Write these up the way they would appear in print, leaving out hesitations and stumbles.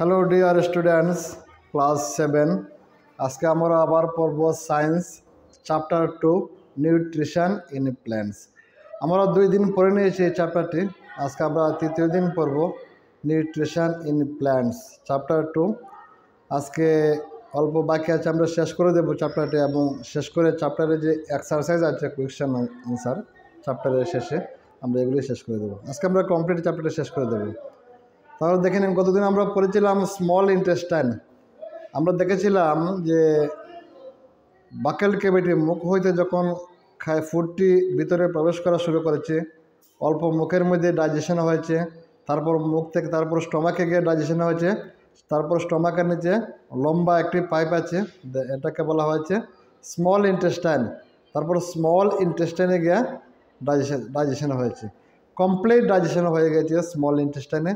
Hello dear students, class 7। আজকে আমরা আবার পড়ব science chapter 2 nutrition in plants. আমরা 2 দিন পড়ে নিয়েছি এই চ্যাপ্টারটি। আজকে আমরা তৃতীয় দিন পড়ব নিউট্রিশন ইন প্ল্যান্টস চ্যাপ্টার 2। আজকে অল্প বাকি আছে, আমরা শেষ করে দেবো চ্যাপ্টারটি এবং শেষ করে চ্যাপ্টারে যে এক্সারসাইজ আছে কোয়েশ্চেন আনসার চ্যাপ্টারের শেষে আমরা এগুলি শেষ করে দেবো। আজকে আমরা কমপ্লিট চ্যাপ্টারটা শেষ করে দেবো। তাহলে দেখে নিন, গতদিন আমরা পড়েছিলাম স্মল ইন্টেস্টাইন। আমরা দেখেছিলাম যে বাকেল ক্যাভিটি, মুখ হইতে যখন ফুডটি ভিতরে প্রবেশ করা শুরু করেছে, অল্প মুখের মধ্যে ডাইজেশন হয়েছে, তারপর মুখ থেকে তারপর স্টমাকে গিয়ে ডাইজেশন হয়েছে, তারপর স্টমাকের নিচে লম্বা একটি পাইপ আছে, এটাকে বলা হয়েছে স্মল ইন্টেস্টাইন। তারপর স্মল ইন্টেস্টাইনে গিয়ে ডাইজেশন হয়েছে, কমপ্লিট ডাইজেশন হয়ে গেছে স্মল ইন্টেস্টাইনে।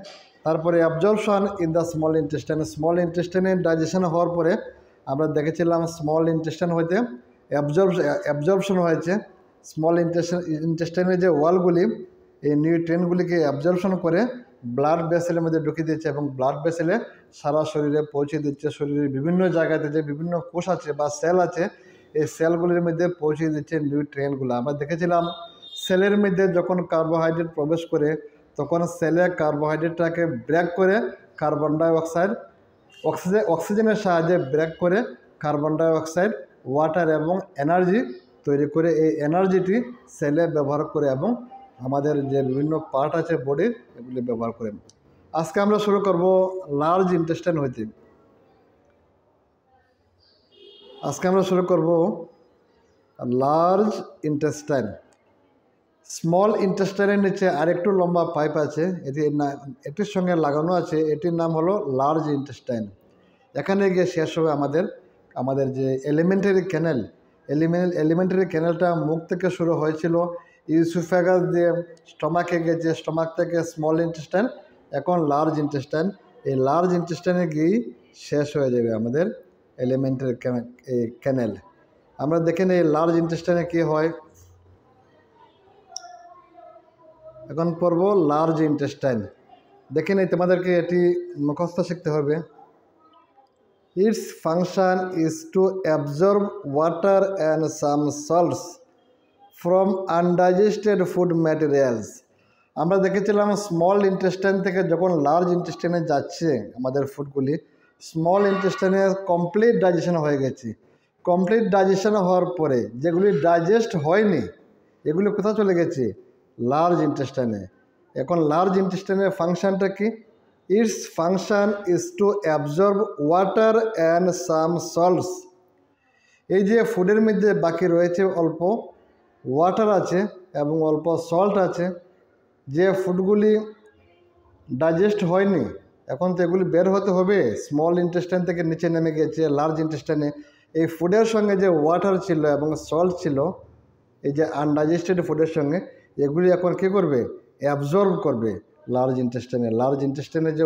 তারপরে অ্যাবজর্পশন ইন দ্য স্মল ইন্টেস্টাইনে, স্মল ইন্টেস্টাইনে ডাইজেশন হওয়ার পরে আমরা দেখেছিলাম স্মল ইন্টেস্টাইন হইতে অ্যাবজর্পশন হয়েছে। স্মল ইন্টেস্টাইনের যে ওয়ালগুলি এই নিউট্রিয়েন্টগুলিকে অ্যাবজর্পশন করে ব্লাড ভেসেলের মধ্যে ঢুকিয়ে দিচ্ছে এবং ব্লাড ভেসেলে সারা শরীরে পৌঁছে দিচ্ছে। শরীরের বিভিন্ন জায়গাতে যে বিভিন্ন কোষ আছে বা সেল আছে, এই সেলগুলির মধ্যে পৌঁছে দিচ্ছে নিউট্রিয়েন্টগুলো। আমরা দেখেছিলাম সেলের মধ্যে যখন কার্বোহাইড্রেট প্রবেশ করে তখন সেলে কার্বোহাইড্রেটটাকে ব্রেক করে কার্বন ডাইঅক্সাইড অক্সিজেনের সাহায্যে ব্রেক করে কার্বন ডাইঅক্সাইড, ওয়াটার এবং এনার্জি তৈরি করে এই এনার্জিটি সেলে ব্যবহার করে এবং আমাদের যে বিভিন্ন পার্ট আছে বডির এগুলি ব্যবহার করে। আজকে আমরা শুরু করব লার্জ ইন্টেস্টাইন হইতে। আজকে আমরা শুরু করব লার্জ ইন্টেস্টাইন। স্মল ইন্টেস্টাইনের নিচে আরেকটু লম্বা পাইপ আছে, এটির সঙ্গে লাগানো আছে, এটির নাম হলো লার্জ ইন্টেস্টাইন। এখানে গিয়ে শেষ হবে আমাদের যে এলিমেন্টারি ক্যানেল। এলিমেন্টারি ক্যানেলটা মুখ থেকে শুরু হয়েছিল, ইউসোফেগাস দিয়ে স্টমাকে গেছে, স্টমাক থেকে স্মল ইন্টেস্টাইন, এখন লার্জ ইন্টেস্টাইন। এই লার্জ ইন্টেস্টাইনে গিয়েই শেষ হয়ে যাবে আমাদের এলিমেন্টারি ক্যানেল। আমরা দেখে নিই লার্জ ইন্টেস্টাইনে কী হয়। এখন পড়ব লার্জ ইন্টেস্টাইন। দেখে নিই, তোমাদেরকে এটি মুখস্থ শিখতে হবে। Its function is to absorb water and some salts from undigested food materials. আমরা দেখেছিলাম স্মল ইন্টেস্টাইন থেকে যখন লার্জ ইন্টেস্টাইনে যাচ্ছে আমাদের ফুডগুলি, স্মল ইন্টেস্টাইনে কমপ্লিট ডাইজেশন হয়ে গেছে। কমপ্লিট ডাইজেশন হওয়ার পরে যেগুলি ডাইজেস্ট হয়নি এগুলি কোথায় চলে গেছে? লার্জ ইন্টেস্টাইনে। এখন লার্জ ইন্টেস্টাইনের ফাংশনটা কি? Its function is to absorb water and some salts. এই যে ফুডের মধ্যে বাকি রয়েছে অল্প ওয়াটার আছে এবং অল্প সল্ট আছে, যে ফুডগুলি ডাইজেস্ট হয়নি এখন তো এগুলি বের হতে হবে, স্মল ইন্টেস্টাইন থেকে নিচে নেমে গেছে লার্জ ইন্টেস্টাইনে। এই ফুডের সঙ্গে যে ওয়াটার ছিল এবং সল্ট ছিল, এই যে আনডাইজেস্টেড ফুডের সঙ্গে, এগুলি এখন কী করবে? অ্যাবজর্ব করবে লার্জ ইন্টেস্টাইনে। লার্জ ইন্টেস্টাইনের যে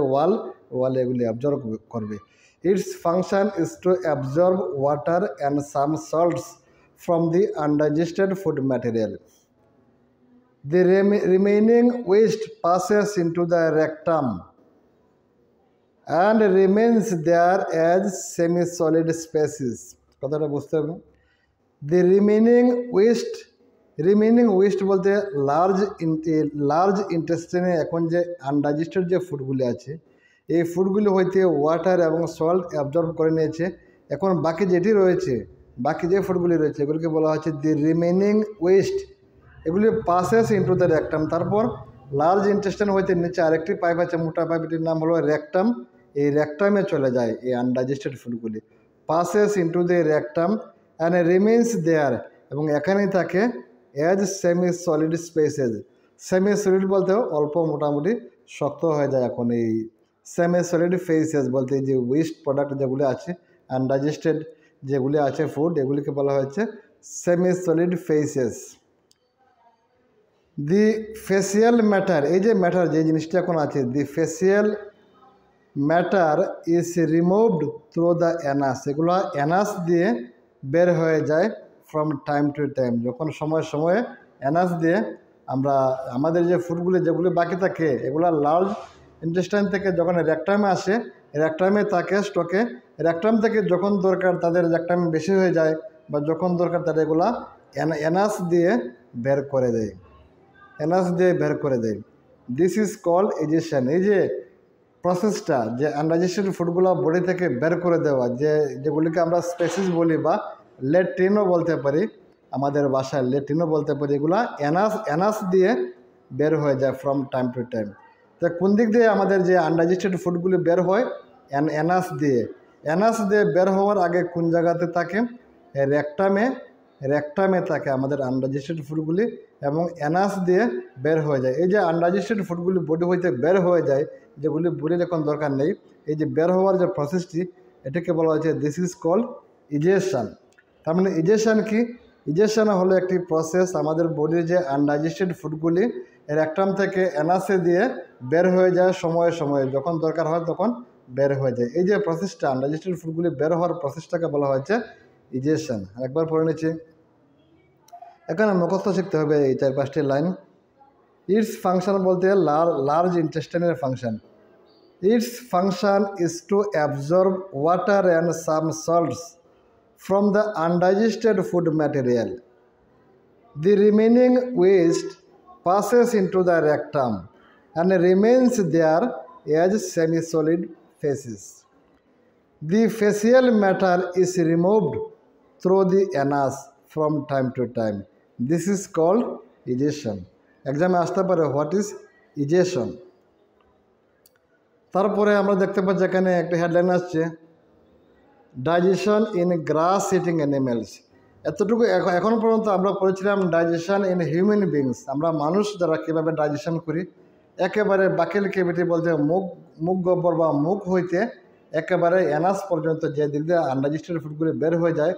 ওয়ালে এগুলি অ্যাবজর্ব করবে। Its function is to absorb water and some salts from the undigested food material. The remaining waste passes into the rectum and remains there as semi-solid species. কথাটা বুঝতে হবে। The remaining waste বলতে large ইন্টেস্টাইনে এখন যে undigested যে ফুডগুলি আছে এই ফুডগুলি হইতে ওয়াটার এবং সল্ট অ্যাবজর্ব করে নিয়েছে। এখন বাকি যেটি রয়েছে, বাকি যে ফুডগুলি রয়েছে এগুলিকে বলা হচ্ছে দি রিমেনিং ওয়েস্ট। এগুলি পাসেস ইন্টু দ্য রেকটাম। তারপর লার্জ ইন্টেস্টাইন হইতে নিচে আরেকটি পাইপ আছে, মোটা পাইপ, এটির নাম হলো রেকটাম। এই রেকটামে চলে যায় এই আনডাইজেস্টেড ফুডগুলি, passes into the rectum and remains there, এবং এখানেই থাকে as semi solid spaces. Semi solid বলতেও অল্প মোটামুটি শক্ত হয়ে যায়। এখন এই সেমি সলিড ফেসেস বলতে যে ওয়েস্ট প্রোডাক্ট যেগুলি আছে, আনডাইজেস্টেড যেগুলি আছে ফুড, এগুলিকে বলা হয়েছে semi solid faeces. The faecal matter, এই যে ম্যাটার যে জিনিসটা এখন আছে, the faecal matter is removed through the anus. এগুলো অ্যানাস দিয়ে বের হয়ে যায় ফ্রম টাইম টু টাইম। যখন সময়ে সময়ে অ্যানাস দিয়ে আমরা আমাদের যে ফুডগুলি যেগুলি বাকি থাকে এগুলো লার্জ ইন্টেস্টাইন থেকে যখন রেকটামে আসে, রেকটামে থাকে স্টকে। রেকটাম থেকে যখন দরকার তাদের রেকটাম বেশি হয়ে যায় বা যখন দরকার তাদের এগুলা এনাস দিয়ে বের করে দেয়, এনাস দিয়ে বের করে দেয়। This is called egestion. এই যে প্রসেসটা, যে আনডাইজেস্টেড ফুডগুলো বডি থেকে বের করে দেওয়া, যেগুলিকে আমরা স্পেসিস বলি বা লেট্রিনও বলতে পারি, আমাদের ভাষায় লেট্রিনও বলতে পারি, এগুলা এনাস দিয়ে বের হয়ে যায় ফ্রম টাইম টু টাইম। তো কোন দিক দিয়ে আমাদের যে আনডাইজেস্টেড ফুডগুলি বের হয়? এনাস দিয়ে। এনাস দিয়ে বের হওয়ার আগে কোন জায়গাতে থাকে? রেকটামে থাকে আমাদের আনডাইজেস্টেড ফুডগুলি, এবং এনাস দিয়ে বের হয়ে যায়। এই যে আনডাইজেস্টেড ফুডগুলি বডি হইতে বের হয়ে যায়, যেগুলি বডির এখন দরকার নেই, এই যে বের হওয়ার যে প্রসেসটি, এটাকে বলা হয়েছে দিস ইজ কল্ড ইজেশন। তার মানে ইজেশন কি? ইজেশন হলো একটি প্রসেস আমাদের বডির যে আনডাইজেস্টেড ফুডগুলি রেকটাম থেকে এনাসে দিয়ে বের হয়ে যায় সময়ে সময়ে, যখন দরকার হয় তখন বের হয়ে যায়। এই যে প্রসেসটা, আনডাইজেস্টেড ফুডগুলি বের হওয়ার প্রসেসটাকে বলা হয়েছে ইজেশন। একবার পড়ে নিচ্ছি, এখানে মুখস্থ শিখতে হবে এই 4-5টি লাইন। ইটস ফাংশন বলতে লার্জ ইন্টেস্টাইনের function. Its function is to absorb water and some salts from the undigested food material. The remaining waste passes into the rectum and remains there as semi-solid feces. The facial matter is removed through the anus from time to time. This is called egestion. Exam আসতে পারে what is egestion। তারপরে আমরা দেখতে পাচ্ছি এখানে একটা headline আসছে, digestion in glass eating animals. এতটুকু এখন পর্যন্ত আমরা পড়েছিলাম ডাইজেশন ইন হিউম্যান বিংস, আমরা মানুষ যারা কীভাবে ডাইজেশন করি। একেবারে বাকেল ক্যাভিটি বলতে মুখ গহ্বর বা মুখ হইতে একেবারে এনাস পর্যন্ত, যে দিক দিয়ে আনডাইজেস্টেড ফুডগুলি বের হয়ে যায়,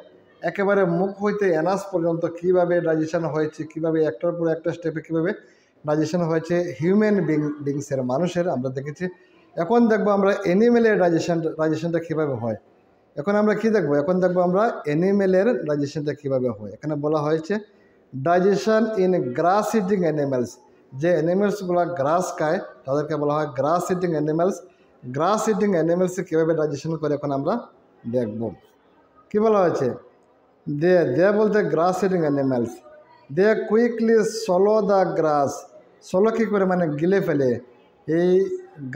একেবারে মুখ হইতে এনাস পর্যন্ত কীভাবে ডাইজেশন হয়েছে, কীভাবে একটার পর একটা স্টেপে কীভাবে ডাইজেশন হয়েছে হিউম্যান বিংসের, মানুষের আমরা দেখেছি। এখন দেখবো আমরা অ্যানিমেলের ডাইজেশনটা কীভাবে হয়। এখন আমরা কি দেখবো? এখন দেখবো আমরা অ্যানিমেলের ডাইজেশনটা কীভাবে হয়। এখানে বলা হয়েছে digestion in glass eating animals. যে অ্যানিমেলসগুলো গ্রাস খায় তাদেরকে বলা হয় গ্রাস ইটিং অ্যানিমেলস। গ্রাস ইটিং অ্যানিমেলসে কীভাবে ডাইজেশন করে এখন আমরা দেখব। কি বলা হয়েছে? দে বলতে grass eating animals, they quickly swallow the grass. Swallow কী করে? মানে গিলে ফেলে। এই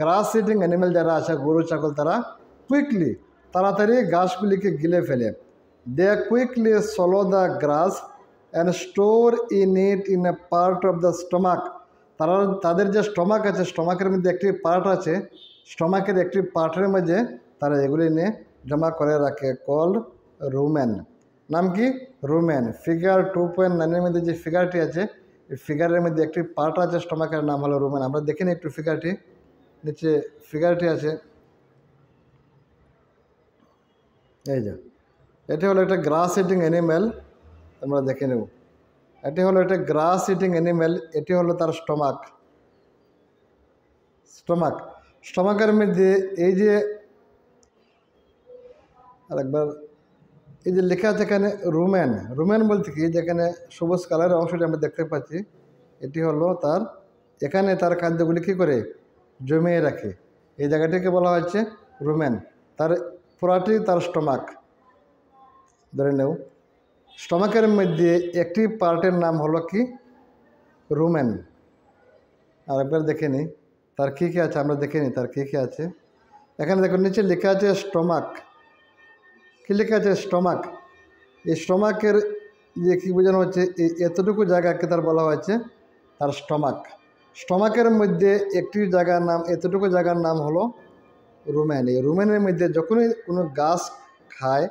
গ্রাস ইটিং অ্যানিমেল যারা আছে, গরু ছাগল, তারা কুইকলি তাড়াতাড়ি ঘাসগুলিকে গিলে ফেলে। They quickly swallow the grass and store it in a part of the stomach. তাদের যে স্টমাক আছে, স্টমাকের মধ্যে একটি পার্ট আছে, স্টমাকের একটি পার্টের মধ্যে তারা এগুলি নিয়ে জমা করে রাখে, কল্ড রুমেন। নাম কি? রুমেন। ফিগার 2.9-এর মধ্যে যে ফিগারটি আছে, এই ফিগারের মধ্যে একটি পার্ট আছে স্টমাকের, নাম হলো রুমেন। আমরা দেখিনি একটু ফিগারটি, নিচে ফিগারটি আছে, এই যে এটি হলো একটা গ্রাস ইটিং অ্যানিমেল, আমরা দেখে নেব। এটি হলো একটা গ্রাস ইটিং অ্যানিমেল, এটি হলো তার স্টমাকের মধ্যে এই যে আরেকবার এই যে লেখা আছে এখানে রুমেন বলতে কি, যেখানে সবুজ কালারের অংশটি আমরা দেখতে পাচ্ছি, এটি হলো তার, এখানে তার খাদ্যগুলি কী করে জমিয়ে রাখে, এই জায়গাটিকে বলা হচ্ছে রুমেন। তার পুরাটি তার স্টমাক ধরে নেও, স্টমাকের মধ্যে একটি পার্টের নাম হলো কি? রুমেন। আর একবার দেখে নিই তার কী কী আছে, আমরা দেখে নিই তার কী কী আছে। এখানে দেখুন নিচে লেখা আছে স্টমাক। কী লেখা আছে? স্টমাক। এই স্টমাকের যে কী বোঝানো হচ্ছে, এই এতটুকু জায়গাকে তার বলা হয়েছে তার স্টমাক। স্টমাকের মধ্যে একটি জায়গার নাম, এতটুকু জায়গার নাম হলো রুমেন। এই রুমেনের মধ্যে যখনই কোনো গাছ খায়,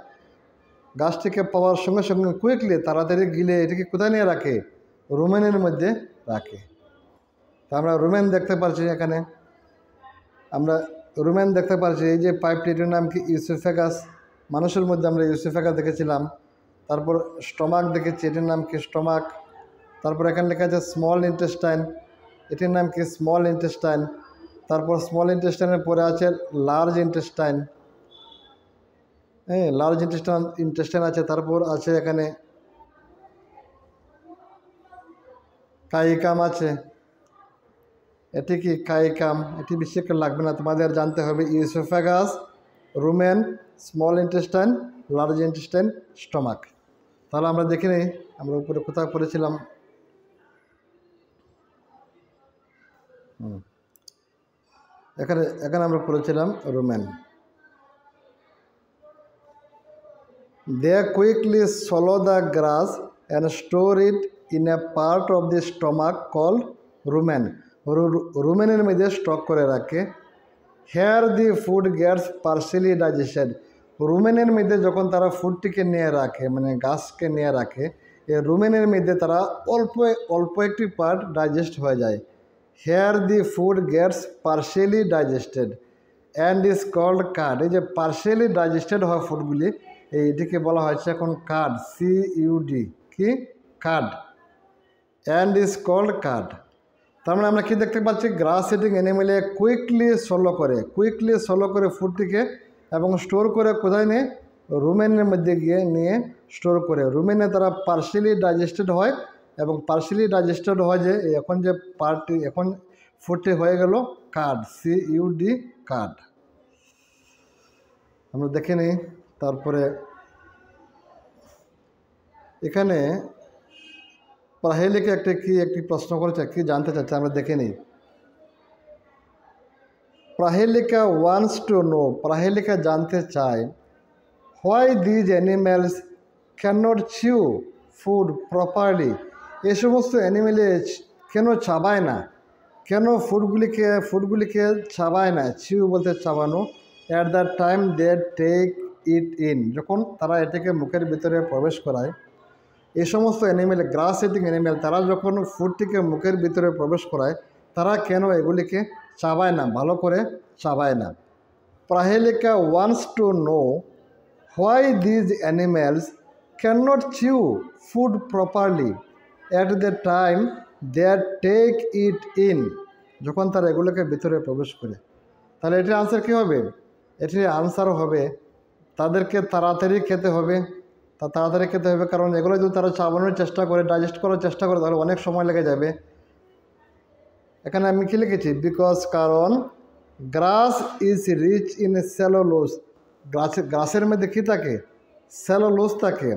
গাছ থেকে পাওয়ার সঙ্গে সঙ্গে কুইকলি তাড়াতাড়ি গিলে এটাকে কোথায় নিয়ে রাখে? রুমেনের মধ্যে রাখে। তা আমরা রুমেন দেখতে পাচ্ছি, এখানে আমরা রুমেন দেখতে পাচ্ছি। এই যে পাইপটি, এটির নাম কি? ইউসোফেগাস। মানুষের মধ্যে আমরা ইউসোফেগাস দেখেছিলাম। তারপর স্টমাক দেখেছি, এটির নাম কি? স্টমাক। তারপর এখানে লেখা আছে স্মল ইন্টেস্টাইন, এটির নাম কি? Small intestine. তারপর স্মল ইন্টেস্টাইনের পরে আছে লার্জ ইন্টেস্টাইন, হ্যাঁ লার্জ ইন্টেস্টাইন আছে। তারপর আছে এখানে কাইকাম আছে, এটি কি কাইকাম, এটি বেশি একটা লাগবে না, তোমাদের জানতে হবে oesophagus, rumen, small intestine, large intestine, stomach. তাহলে আমরা দেখে নিই আমরা উপরে কোথাও পড়েছিলাম। এখানে আমরা পড়েছিলাম rumen. They quickly swallow the grass and store it in a part of the stomach called rumen. রুমেনের মধ্যে স্টক করে রাখে। Here the food gets partially digested. রুমেনের মধ্যে যখন তারা ফুডটিকে নিয়ে রাখে, মানে গাছকে নিয়ে রাখে, এই রুমেনের মধ্যে তারা অল্প একটি পার্ট ডাইজেস্ট হয়ে যায়। Here the food gets partially digested and is called card. এই যে পার্শিয়ালি ডাইজেস্টেড হওয়া ফুডগুলি, এইটিকে বলা হয়েছে এখন কার্ড, CUD, কি cud, and is called cud. তার মানে আমরা কি দেখতে পাচ্ছি, গ্রাস ইটিং অ্যানিমেলে কুইকলি সলো করে ফুডটিকে এবং স্টোর করে কোথায় নিয়ে, রুমেনের মধ্যে গিয়ে নিয়ে স্টোর করে। রুমেনে তারা পার্শিয়ালি ডাইজেস্টেড হয় এবং পার্শিয়ালি ডাইজেস্টেড হয় যে এখন যে পার্টটি, এখন ফুডটি হয়ে গেল কার্ড, CUD, কার্ড। আমরা দেখে নিই। তারপরে এখানে প্রাহেলিকা একটি প্রশ্ন করেছে, কি জানতে চাচ্ছে আমরা দেখে নিই। Prahelika wants to know, Prahelika জানতে চায়, why these animals can not chew food properly. এ সমস্ত অ্যানিমেলে কেন চাবায় না, কেন ফুডগুলিকে চাবায় না, চিউ বলতে চাবানো। At the time they take it in, যখন তারা এটাকে মুখের ভিতরে প্রবেশ করায়। এই সমস্ত অ্যানিমেল, গ্রাস ইটিং অ্যানিমেল, তারা যখন ফুডটিকে মুখের ভিতরে প্রবেশ করায়, তারা কেন এগুলিকে চাবায় না, ভালো করে চাবায় না। Prahelika wants to know why these animals can not chew food properly at the time they take it in, যখন তারা এগুলোকে ভিতরে প্রবেশ করে। তাহলে এটির আনসার কী হবে? এটির আনসার হবে তাদেরকে তাড়াতাড়ি খেতে হবে। কারণ এগুলো যদি তারা চাবানোর চেষ্টা করে, ডাইজেস্ট করার চেষ্টা করে, তাহলে অনেক সময় লেগে যাবে। এখানে আমি কি লিখেছি, বিকজ, কারণ grass is rich in cellulose, গ্রাসের মধ্যে কী থাকে, সেলুলোজ থাকে,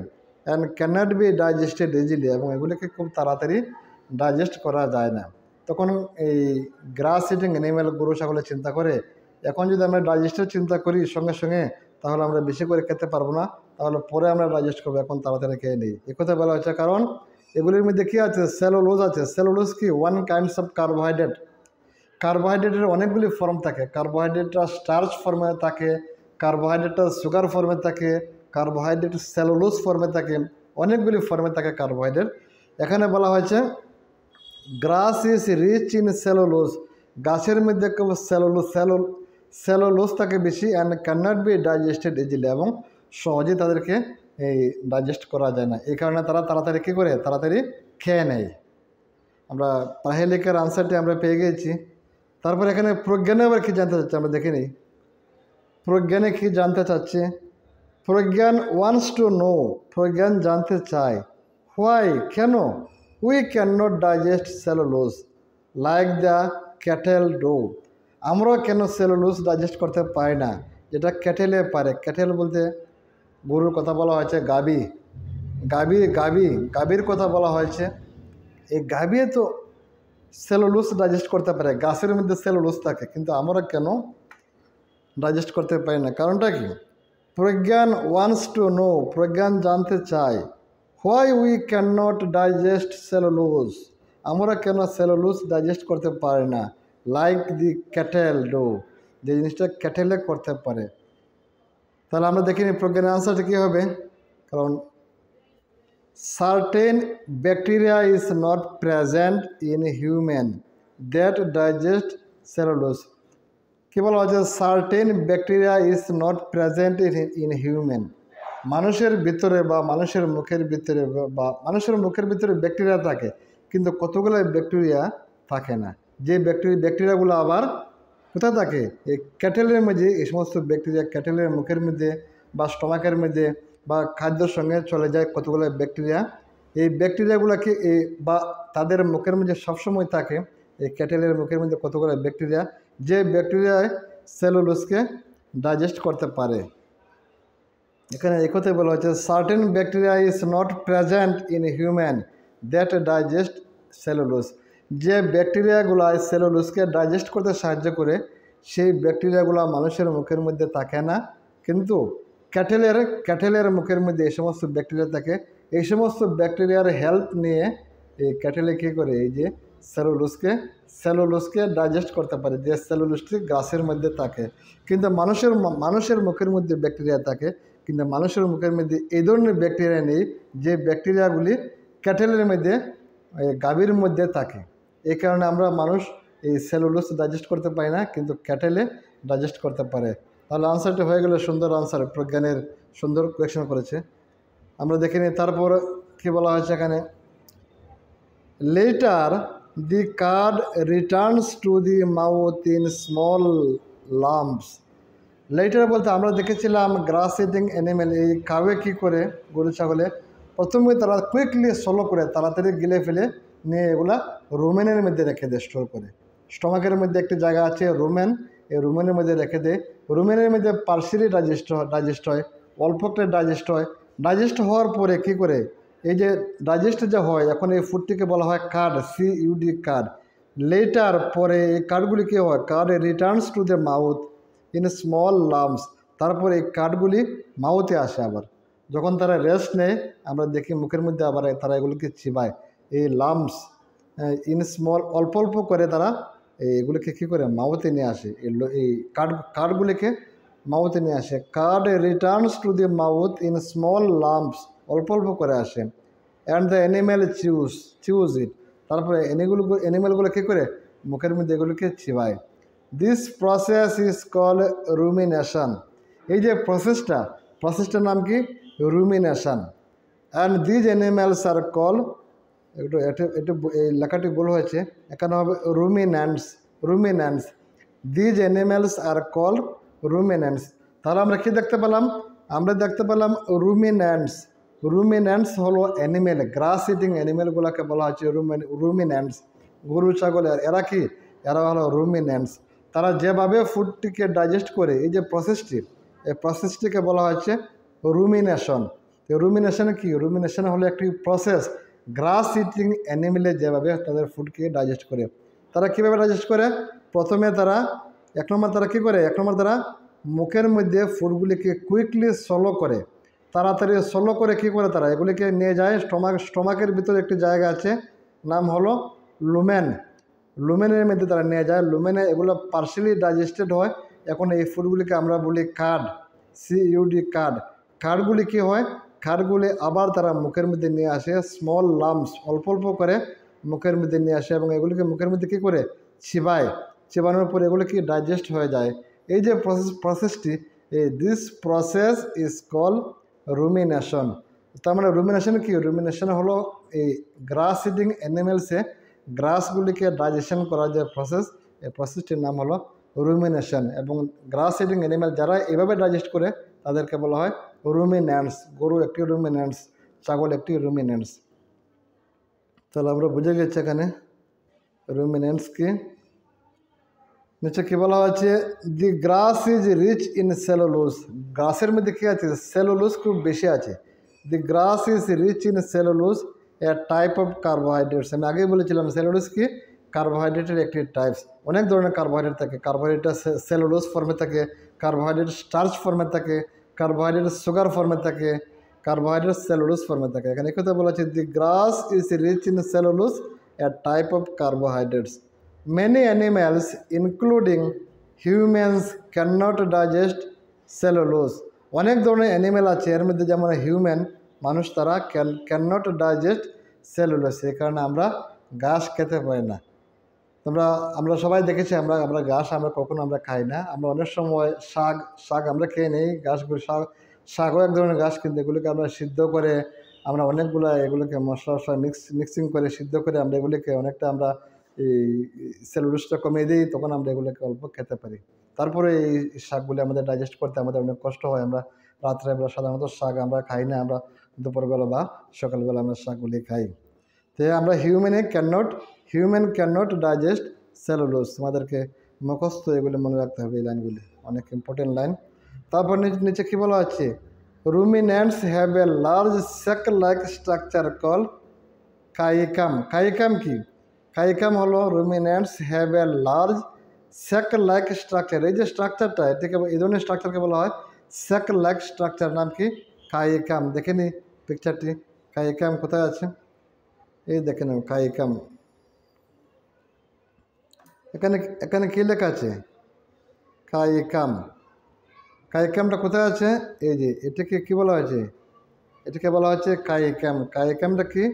and cannot be digested easily, এবং এগুলিকে খুব তাড়াতাড়ি ডাইজেস্ট করা যায় না। তখন এই গ্রাস ইটিং অ্যানিমেল, গরু ছাগলের চিন্তা করে, এখন যদি আমরা ডাইজেস্টের চিন্তা করি সঙ্গে সঙ্গে, তাহলে আমরা বেশি করে খেতে পারবো না, তাহলে পরে আমরা ডাইজেস্ট করবো, এখন তাড়াতাড়ি খেয়ে নিই। এ কথা বলা হচ্ছে কারণ এগুলির মধ্যে কী আছে, সেলুলোজ আছে। সেলুলোজ কি, ওয়ান কাইন্ডস অফ কার্বোহাইড্রেট। কার্বোহাইড্রেটের অনেকগুলি ফর্ম থাকে। কার্বোহাইড্রেটটা স্টার্চ ফর্মে থাকে, কার্বোহাইড্রেটটা সুগার ফর্মে থাকে, কার্বোহাইড্রেট সেলুলোজ ফর্মে থাকে, অনেকগুলি ফর্মে থাকে কার্বোহাইড্রেট। এখানে বলা হয়েছে grass is rich in cellulose, গাছের মধ্যে সেলুলোজ থাকে বেশি, and can not be digested easily, এবং সহজেই তাদেরকে এই ডাইজেস্ট করা যায় না। এই কারণে তারা তাড়াতাড়ি কী করে, তাড়াতাড়ি খেয়ে নেয়। আমরা প্রাহেলিকার আনসারটি আমরা পেয়ে গেছি। তারপর এখানে প্রজ্ঞানে আবার কী জানতে চাচ্ছে আমরা দেখে নিই। প্রজ্ঞানে কী জানতে চাচ্ছে, Pragyan wants to know, Pragyan জানতে চায়, হোয়াই, কেন, we can not digest cellulose like the cattle do, আমরা কেন সেলুলোজ ডাইজেস্ট করতে পারি না, যেটা ক্যাটেলে পারে। ক্যাটেল বলতে গরুর কথা বলা হয়েছে, গাভীর কথা বলা হয়েছে। এই গাভী তো সেলুলোজ ডাইজেস্ট করতে পারে, গাছের মধ্যে সেলুলোজ থাকে, কিন্তু আমরা কেন ডাইজেস্ট করতে পারি না, কারণটা কি? Pragyan wants to know, Pragyan জানতে চায়, why we can not digest cellulose, আমরা কেন সেলুলোজ ডাইজেস্ট করতে পারি না, লাইক দি ক্যাটেল ডো, যে জিনিসটা ক্যাটেলে করতে পারে। তাহলে আমরা দেখিনি প্রজ্ঞানের আনসারটা কী হবে, কারণ certain bacteria is not present in human that digest cellulose. কী বলা হচ্ছে, certain bacteria is not present in human, মানুষের ভিতরে বা মানুষের মুখের ভিতরে ব্যাকটেরিয়া থাকে, কিন্তু কতগুলো ব্যাকটেরিয়া থাকে না। যে ব্যাকটেরিয়াগুলো আবার কোথায় থাকে, এই ক্যাটেলের মধ্যে। এই সমস্ত ব্যাকটেরিয়া ক্যাটেলের মুখের মধ্যে বা স্টমাকের মধ্যে বা খাদ্যের সঙ্গে চলে যায় কতগুলো ব্যাকটেরিয়া। এই ব্যাকটেরিয়াগুলোকে বা তাদের মুখের মধ্যে সবসময় থাকে, এই ক্যাটেলের মুখের মধ্যে কতগুলো ব্যাকটেরিয়া, যে ব্যাকটেরিয়ায় সেলুলোজকে ডাইজেস্ট করতে পারে। এখানে এই কথাই বলা হচ্ছে, certain bacteria is not present in human that digest cellulose. যে ব্যাকটেরিয়াগুলো সেলুলোজকে ডাইজেস্ট করতে সাহায্য করে সেই ব্যাকটেরিয়াগুলো মানুষের মুখের মধ্যে থাকে না, কিন্তু ক্যাটেলের মুখের মধ্যে এই সমস্ত ব্যাকটেরিয়া থাকে। এই সমস্ত ব্যাকটেরিয়ার হেল্প নিয়ে এই ক্যাটেলে কী করে, এই যে সেলুলোজকে ডাইজেস্ট করতে পারে, যে সেলুলোজটি গাছের মধ্যে থাকে। কিন্তু মানুষের মুখের মধ্যে ব্যাকটেরিয়া থাকে, কিন্তু মানুষের মুখের মধ্যে এই ধরনের ব্যাকটেরিয়া নেই যে ব্যাকটেরিয়াগুলি ক্যাটেলের মধ্যে, গাভীর মধ্যে থাকে। এই কারণে আমরা মানুষ এই সেলুলোজ ডাইজেস্ট করতে পারি না, কিন্তু ক্যাটেলে ডাইজেস্ট করতে পারে। তাহলে আনসারটি হয়ে গেলে সুন্দর আনসার, প্রজ্ঞানের সুন্দর কোয়েকশন করেছে। আমরা দেখে নিই তারপর কী বলা হয়েছে এখানে, letter the card returns to the mouth in small lumps. Letter বলতে আমরা দেখেছিলাম গ্রাস ইটিং অ্যানিমেল, এই কাউয়ে কী করে, গরু ছাগলে প্রথমে তারা কুইকলি সোলো করে তাড়াতাড়ি গিলে ফেলে নিয়ে এগুলা রুমেনের মধ্যে রেখে দেয়, স্টোর করে। স্টমাকের মধ্যে একটি জায়গা আছে রুমেন, এই রুমেনের মধ্যে রেখে দেয়। রুমেনের মধ্যে পার্সিয়ালি ডাইজেস্ট হয়, অল্প একটা ডাইজেস্ট হয়। ডাইজেস্ট হওয়ার পরে কী করে, এই যে ডাইজেস্ট যে হয়, এখন এই ফুডটিকে বলা হয় কার্ড, CUD কার্ড। লেটার পরে এই কার্ডগুলি কী হয়, card returns to the mouth in small lumps. তারপরে এই কার্ডগুলি মাউথে আসে আবার, যখন তারা রেস্ট নেয় আমরা দেখি মুখের মধ্যে আবার তারা এগুলিকে চিবায়। এই লাম্পস ইন স্মল, অল্প অল্প করে তারা এগুলিকে কী করে মাউথে নিয়ে আসে, এই কার্ডগুলিকে মাউথে নিয়ে আসে। Card returns to the mouth in small lumps, অল্প অল্প করে আসে। And the animal chews it, তারপরে অ্যানিম্যালগুলো কী করে মুখের মধ্যে এগুলিকে চিবায়। This process is call rumination. এই যে প্রসেসটার নাম কি, rumination. And these animals are call, একটু এই লেখাটি ভুল হয়েছে, এখানে হবে ruminants. These animals are call ruminants. তাহলে আমরা কি দেখতে পেলাম, আমরা দেখতে পেলাম রুমিন্যান্টস হলো অ্যানিমেল, গ্রাস ইটিং অ্যানিমেলগুলোকে বলা হচ্ছে রুমিন্যান্টস। গরু ছাগল এরা কি, এরা হলো রুমিন্যান্টস। তারা যেভাবে ফুডটিকে ডাইজেস্ট করে, এই যে প্রসেসটি, এই প্রসেসটিকে বলা হচ্ছে রুমিনেশন। রুমিনেশন কি, রুমিনেশন হলো একটি প্রসেস গ্রাস ইটিং অ্যানিমেলে যেভাবে তাদের ফুডকে ডাইজেস্ট করে। তারা কীভাবে ডাইজেস্ট করে, প্রথমে তারা এক নম্বর তারা মুখের মধ্যে ফুডগুলিকে কুইকলি সোলো করে, তাড়াতাড়ি সোলো করে কী করে, তারা এগুলিকে নিয়ে যায় স্টমাকের ভিতরে একটি জায়গা আছে, নাম হলো লুমেনের মধ্যে তারা নিয়ে যায়। লুমেনে এগুলো পার্সিয়ালি ডাইজেস্টেড হয়। এখন এই ফুডগুলিকে আমরা বলি কার্ড, CUD কার্ড। কার্ডগুলি কী হয়, কার্ডগুলি আবার তারা মুখের মধ্যে নিয়ে আসে, স্মল লাম্পস, অল্প অল্প করে মুখের মধ্যে নিয়ে আসে, এবং এগুলিকে মুখের মধ্যে কী করে চিবানোর পর এগুলো কি ডাইজেস্ট হয়ে যায়। এই যে প্রসেসটি, দিস প্রসেস ইজ কল রুমিনেশন। তার মানে রুমিনেশন কি, রুমিনেশন হলো এই গ্রাস ইটিং অ্যানিমেলসে গ্রাসগুলিকে ডাইজেশন করার যে প্রসেস, এই প্রসেসটির নাম হলো রুমিনেশন। এবং গ্রাস ইটিং অ্যানিমেল যারা এভাবে ডাইজেস্ট করে তাদেরকে বলা হয় রুমিন্যান্টস। গরু একটি রুমিন্যান্টস, ছাগল একটি রুমিন্যান্টস। তাহলে আমরা বুঝে গেছি এখানে রুমিন্যান্টস কি। নিচে কী বলা হয়েছে, the grass is rich in cellulose. গ্রাসের মধ্যে কী আছে, সেলুলোজ খুব বেশি আছে। The grass is rich in cellulose, a type of carbohydrates. আমি আগেই বলেছিলাম সেলুলোজ কি, কার্বোহাইড্রেটের একটি টাইপস। অনেক ধরনের কার্বোহাইড্রেট থাকে, কার্বোহাইড্রেট সেলুলোজ ফর্মে থাকে, কার্বোহাইড্রেট স্টার্চ ফর্মে থাকে, কার্বোহাইড্রেট সুগার ফর্মে থাকে, কার্বোহাইড্রেট সেলুলোজ ফর্মে থাকে। এখানে কথা বলা হচ্ছে, the grass is rich in cellulose, a type of carbohydrates. Many animals, including humans, cannot digest cellulose. অনেক ধরনের অ্যানিমেল আছে, এর মধ্যে যেমন হিউম্যান, মানুষ, তারা ক্যাননট ডাইজেস্ট সেলুলোজ। এই কারণে আমরা ঘাস খেতে পারি না। আমরা সবাই দেখেছি, আমরা ঘাস কখনো খাই না। আমরা অনেক সময় শাক আমরা খেয়ে নেই, ঘাসগুলো শাকও এক ধরনের ঘাস, কিন্তু এগুলোকে আমরা সিদ্ধ করে আমরা অনেকগুলো এগুলোকে মশলা মিক্সিং করে সিদ্ধ করে আমরা এগুলিকে অনেকটা আমরা এই সেলুলোজটা কমিয়ে দিই, তখন আমরা এগুলোকে অল্প খেতে পারি। তারপরে এই শাকগুলি আমাদের ডাইজেস্ট করতে আমাদের অনেক কষ্ট হয়। আমরা রাত্রেবেলা সাধারণত শাক আমরা খাই না, আমরা দুপুরবেলা বা সকালবেলা আমরা শাকগুলি খাই। তো আমরা human can not digest cellulose. তোমাদেরকে মুখস্থ এগুলি মনে রাখতে হবে, এই লাইনগুলি অনেক ইম্পর্টেন্ট লাইন। তারপর নিচে কী বলা হচ্ছে, ruminants have a large sac like structure call caecum. Caecum কি? কাইকাম হলো ruminants have a large sac like structure. এই যে স্ট্রাকচারটা, এটাকে এই ধরনের স্ট্রাকচারকে বলা হয় স্যাক লাইক স্ট্রাকচার। নাম কি? কাইকাম। দেখে নি পিকচারটি, কাইকাম কোথায় আছে? এই দেখে নাও কাইকাম। এখানে এখানে কী লেখা আছে? কাইকাম। কাইকামটা কোথায় আছে? এই যে এটাকে কী বলা হয়েছে? এটাকে বলা হচ্ছে কাইকাম। কাইকামটা কি?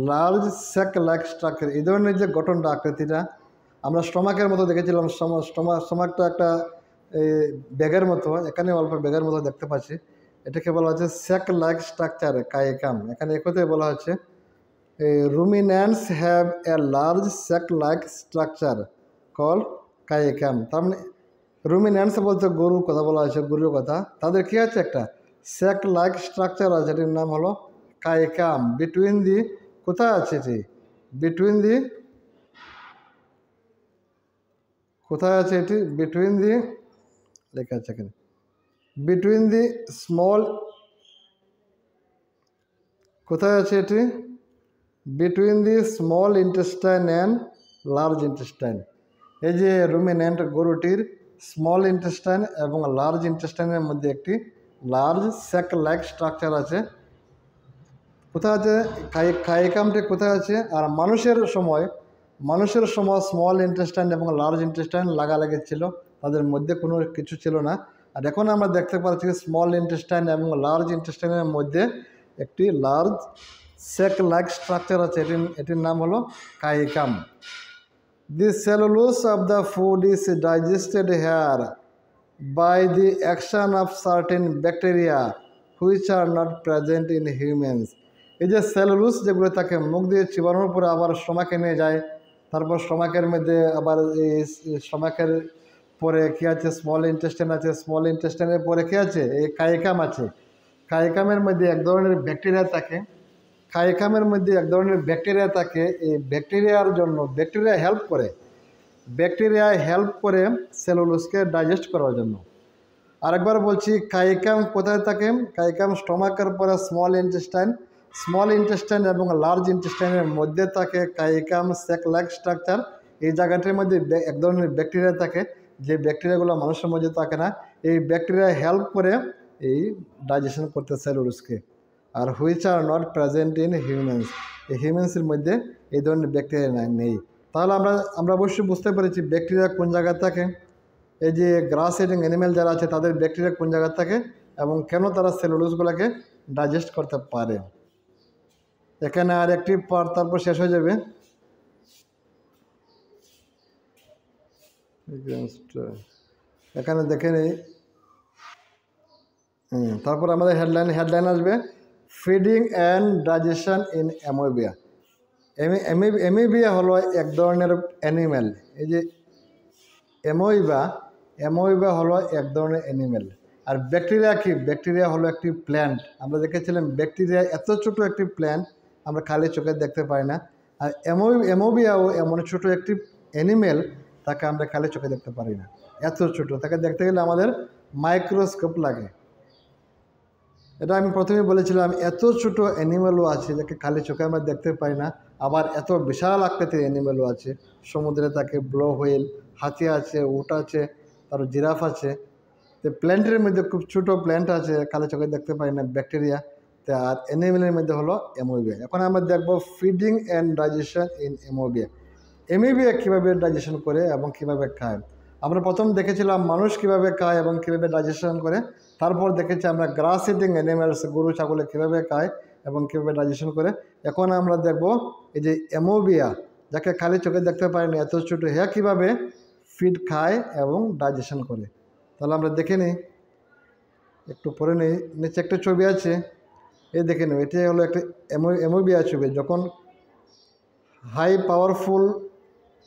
Large sac like structure. এই ধরনের যে গঠনটা, আকৃতিটা আমরা স্টমাকের মতো দেখেছিলাম। স্টমাকটা একটা ব্যাগের মতো, এখানে অল্প ব্যাগের মতো দেখতে পাচ্ছি। এটাকে বলা হচ্ছে স্যাক লাইক স্ট্রাকচার, কাইকাম। এখানে একথাই বলা হচ্ছে ruminants have a large sac like structure call caecum. তার মানে রুমিন্যান্টস বলতে গরুর কথা বলা হয়েছে, গরুর কথা। তাদের কী আছে? একটা স্যাক লাইক স্ট্রাকচার আছে, এটির নাম হলো কাইকাম। বিটুইন দি, কোথায় আছে এটি? বিটুইন দি, কোথায় আছে এটি? বিটুইন দি, লেখা আছে এখানে, বিটুইন দি স্মল, কোথায় আছে এটি? Between the small intestine and large intestine. এই যে রুমিন্যান্ট গরুটির স্মল ইন্টেস্টাইন এবং লার্জ ইন্টেস্টাইনের মধ্যে একটি লার্জ স্যাক লাইক স্ট্রাকচার আছে। কোথায় আছে? কাইকামটি কোথায় আছে? আর মানুষের সময় স্মল ইন্টেস্টাইন এবং লার্জ ইন্টেস্টাইন লাগালাগি ছিল, তাদের মধ্যে কোনো কিছু ছিল না। আর এখন আমরা দেখতে পাচ্ছি স্মল ইন্টেস্টাইন এবং লার্জ ইন্টেস্টাইনের মধ্যে একটি লার্জ স্যাক লাইক স্ট্রাকচার আছে, এটির নাম হলো কাইকাম। The cellulose of the food is digested here by the action of certain bacteria which are not present in humans. এই যে সেলুলোস যেগুলো তাকে মুখ দিয়ে চিবানোর পরে আবার স্টমাকে নিয়ে যায়, তারপর স্টমাকের মধ্যে আবার এই স্টমাকের পরে কী আছে? স্মল ইন্টেস্টাইন আছে। স্মল ইন্টেস্টাইনের পরে কী আছে? এই কাইকাম আছে। কাইকামের মধ্যে এক ধরনের ব্যাকটেরিয়া থাকে। কাইকামের মধ্যে এক ধরনের ব্যাকটেরিয়া থাকে। এই ব্যাকটেরিয়ার জন্য ব্যাকটেরিয়া হেল্প করে সেলুলোসকে ডাইজেস্ট করার জন্য। আরেকবার বলছি, কাইকাম কোথায় থাকে? কাইকাম স্টমাকের পরে স্মল ইন্টেস্টাইন এবং লার্জ ইন্টেস্টাইনের মধ্যে থাকে কাইকাম স্যাক লাইক স্ট্রাকচার। এই জায়গাটির মধ্যে এক ধরনের ব্যাকটেরিয়া থাকে, যে ব্যাকটেরিয়াগুলো মানুষের মধ্যে থাকে না। এই ব্যাকটেরিয়া হেল্প করে এই ডাইজেশন করতে সেলুলোসকে। আর which are not present in humans. এই হিউম্যান্সের মধ্যে এই ধরনের ব্যাকটেরিয়া নেই। তাহলে আমরা অবশ্যই বুঝতে পেরেছি ব্যাকটেরিয়া কোন জায়গায় থাকে। এই যে গ্রাস ইটিং অ্যানিমেল যারা আছে তাদের ব্যাকটেরিয়া কোন জায়গায় থাকে এবং কেন তারা সেলুলোসগুলোকে ডাইজেস্ট করতে পারে। এখানে আর একটি পার্ট, তারপর শেষ হয়ে যাবে। এখানে দেখে নেই, তারপর আমাদের হেডলাইন আসবে ফিডিং অ্যান্ড ডাইজেশন ইন অ্যামোবিয়া। অ্যামোবিয়া হলো এক ধরনের অ্যানিমেল। এই যে অ্যামোইবা হলো এক ধরনের অ্যানিমেল। আর ব্যাকটেরিয়া কি? ব্যাকটেরিয়া হলো একটি প্ল্যান্ট। আমরা দেখেছিলাম ব্যাকটেরিয়া এত ছোট একটি প্ল্যান্ট, আমরা খালি চোখে দেখতে পাই না। আর অ্যামোবিয়াও এমন ছোট একটি অ্যানিমেল, তাকে আমরা খালি চোখে দেখতে পারি না, এত ছোট। তাকে দেখতে গেলে আমাদের মাইক্রোস্কোপ লাগে। এটা আমি প্রথমেই বলেছিলাম, এত ছোট অ্যানিমেলও আছে যাকে খালি চোখে আমরা দেখতে পাই না। আবার এত বিশাল আকৃতির অ্যানিমেলও আছে সমুদ্রে, তাকে ব্লো হুইল, হাতি আছে, উট আছে, তারপর জিরাফ আছে। তো প্ল্যান্টের মধ্যে খুব ছোটো প্ল্যান্ট আছে, খালি চোখে দেখতে পাই না, ব্যাকটেরিয়া। তো আর অ্যানিমেলের মধ্যে হলো অ্যামোবিয়া। এখন আমরা দেখবো ফিডিং অ্যান্ড ডাইজেশন ইন অ্যামোবিয়া। অ্যামোবিয়া কীভাবে ডাইজেশন করে এবং কীভাবে খায়। আমরা প্রথম দেখেছিলাম মানুষ কীভাবে খায় এবং কীভাবে ডাইজেশন করে। তারপর দেখেছি আমরা গ্রাস ইটিং অ্যানিমেলস, গরু ছাগলে কীভাবে খায় এবং কীভাবে ডাইজেশন করে। এখন আমরা দেখব এই যে অ্যামোবিয়া, যাকে খালি চোখে দেখতে পাই না, এত ছোটো, হ্যাঁ কীভাবে ফিড খায় এবং ডাইজেশন করে। তাহলে আমরা দেখে নিই, একটু পরে নিই। নিচে একটা ছবি আছে, এই দেখে নিই। এটি হলো একটা অ্যামোবিয়া ছবি। যখন হাই পাওয়ারফুল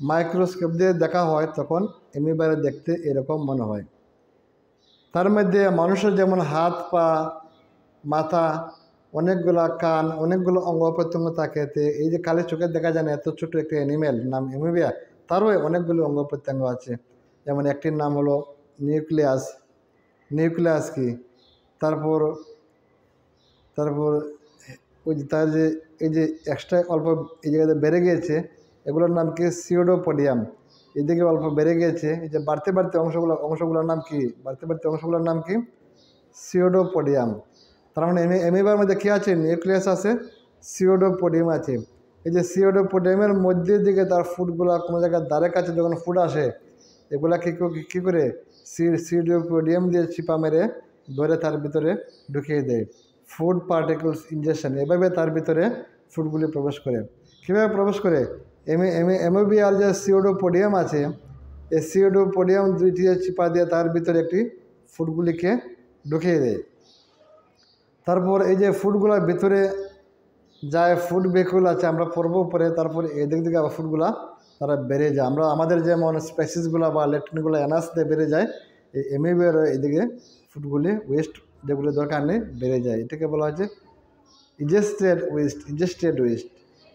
মাইক্রোস্কোপ দিয়ে দেখা হয় তখন অ্যামোবিয়া দেখতে এরকম মনে হয়। তার মধ্যে মানুষের যেমন হাত, পা, মাথা অনেকগুলা কান, অনেকগুলো অঙ্গ প্রত্যঙ্গ থাকে। এই যে খালি চোখে দেখা যায় না এত ছোট একটা অ্যানিমেল নাম অ্যামিবিয়া, তারও অনেকগুলো অঙ্গ প্রত্যঙ্গ আছে। যেমন একটির নাম হলো নিউক্লিয়াস। নিউক্লিয়াস কি? তারপর তারপর ওই যে তার যে এই যে এক্সট্রা অল্প এই জায়গাতে বেড়ে গিয়েছে, এগুলোর নাম কি? সিওডোপোডিয়াম। এদিকে অল্প বেড়ে গিয়েছে, এই যে বাড়তে বাড়তে অংশগুলোর নাম কি? বাড়তে বাড়তে অংশগুলোর নাম কি? সিওডোপোডিয়াম। তার মানে অ্যামিবার মধ্যে কী আছে? নিউক্লিয়াস আছে, সিওডোপোডিয়াম আছে। এই যে সিওডোপোডিয়ামের মধ্যের দিকে তার ফুডগুলা কোনো জায়গার দ্বারের কাছে যখন ফুড আসে, এগুলা কী করে সিওডোপোডিয়াম দিয়ে চিপা মেরে ধরে তার ভিতরে ঢুকিয়ে দেয়। ফুড পার্টিকলস ইনজেকশন, এভাবে তার ভিতরে ফুডগুলি প্রবেশ করে। কীভাবে প্রবেশ করে? অ্যামিবিয়ার যে সিওডোপোডিয়াম আছে, এই সিওডোপোডিয়াম দুইটি চিপা দিয়ে তার ভিতরে একটি ফুডগুলিকে ঢুকিয়ে দেয়। তারপর এই যে ফুডগুলোর ভিতরে যায়, ফুড ভেহিকুল আছে, আমরা পড়বো পরে। তারপর এদিক দিকে আবার ফুডগুলা তারা বেড়ে যায়। আমরা আমাদের যেমন স্পেসিসগুলো বা ল্যাট্রিনগুলো এনার্স দিয়ে বেড়ে যায়, এই অ্যামিবিয়ার এদিকে ফুডগুলি ওয়েস্ট যেগুলো দরকার নেই বেড়ে যায়। এটাকে বলা হচ্ছে ইজেস্টেড ওয়েস্ট।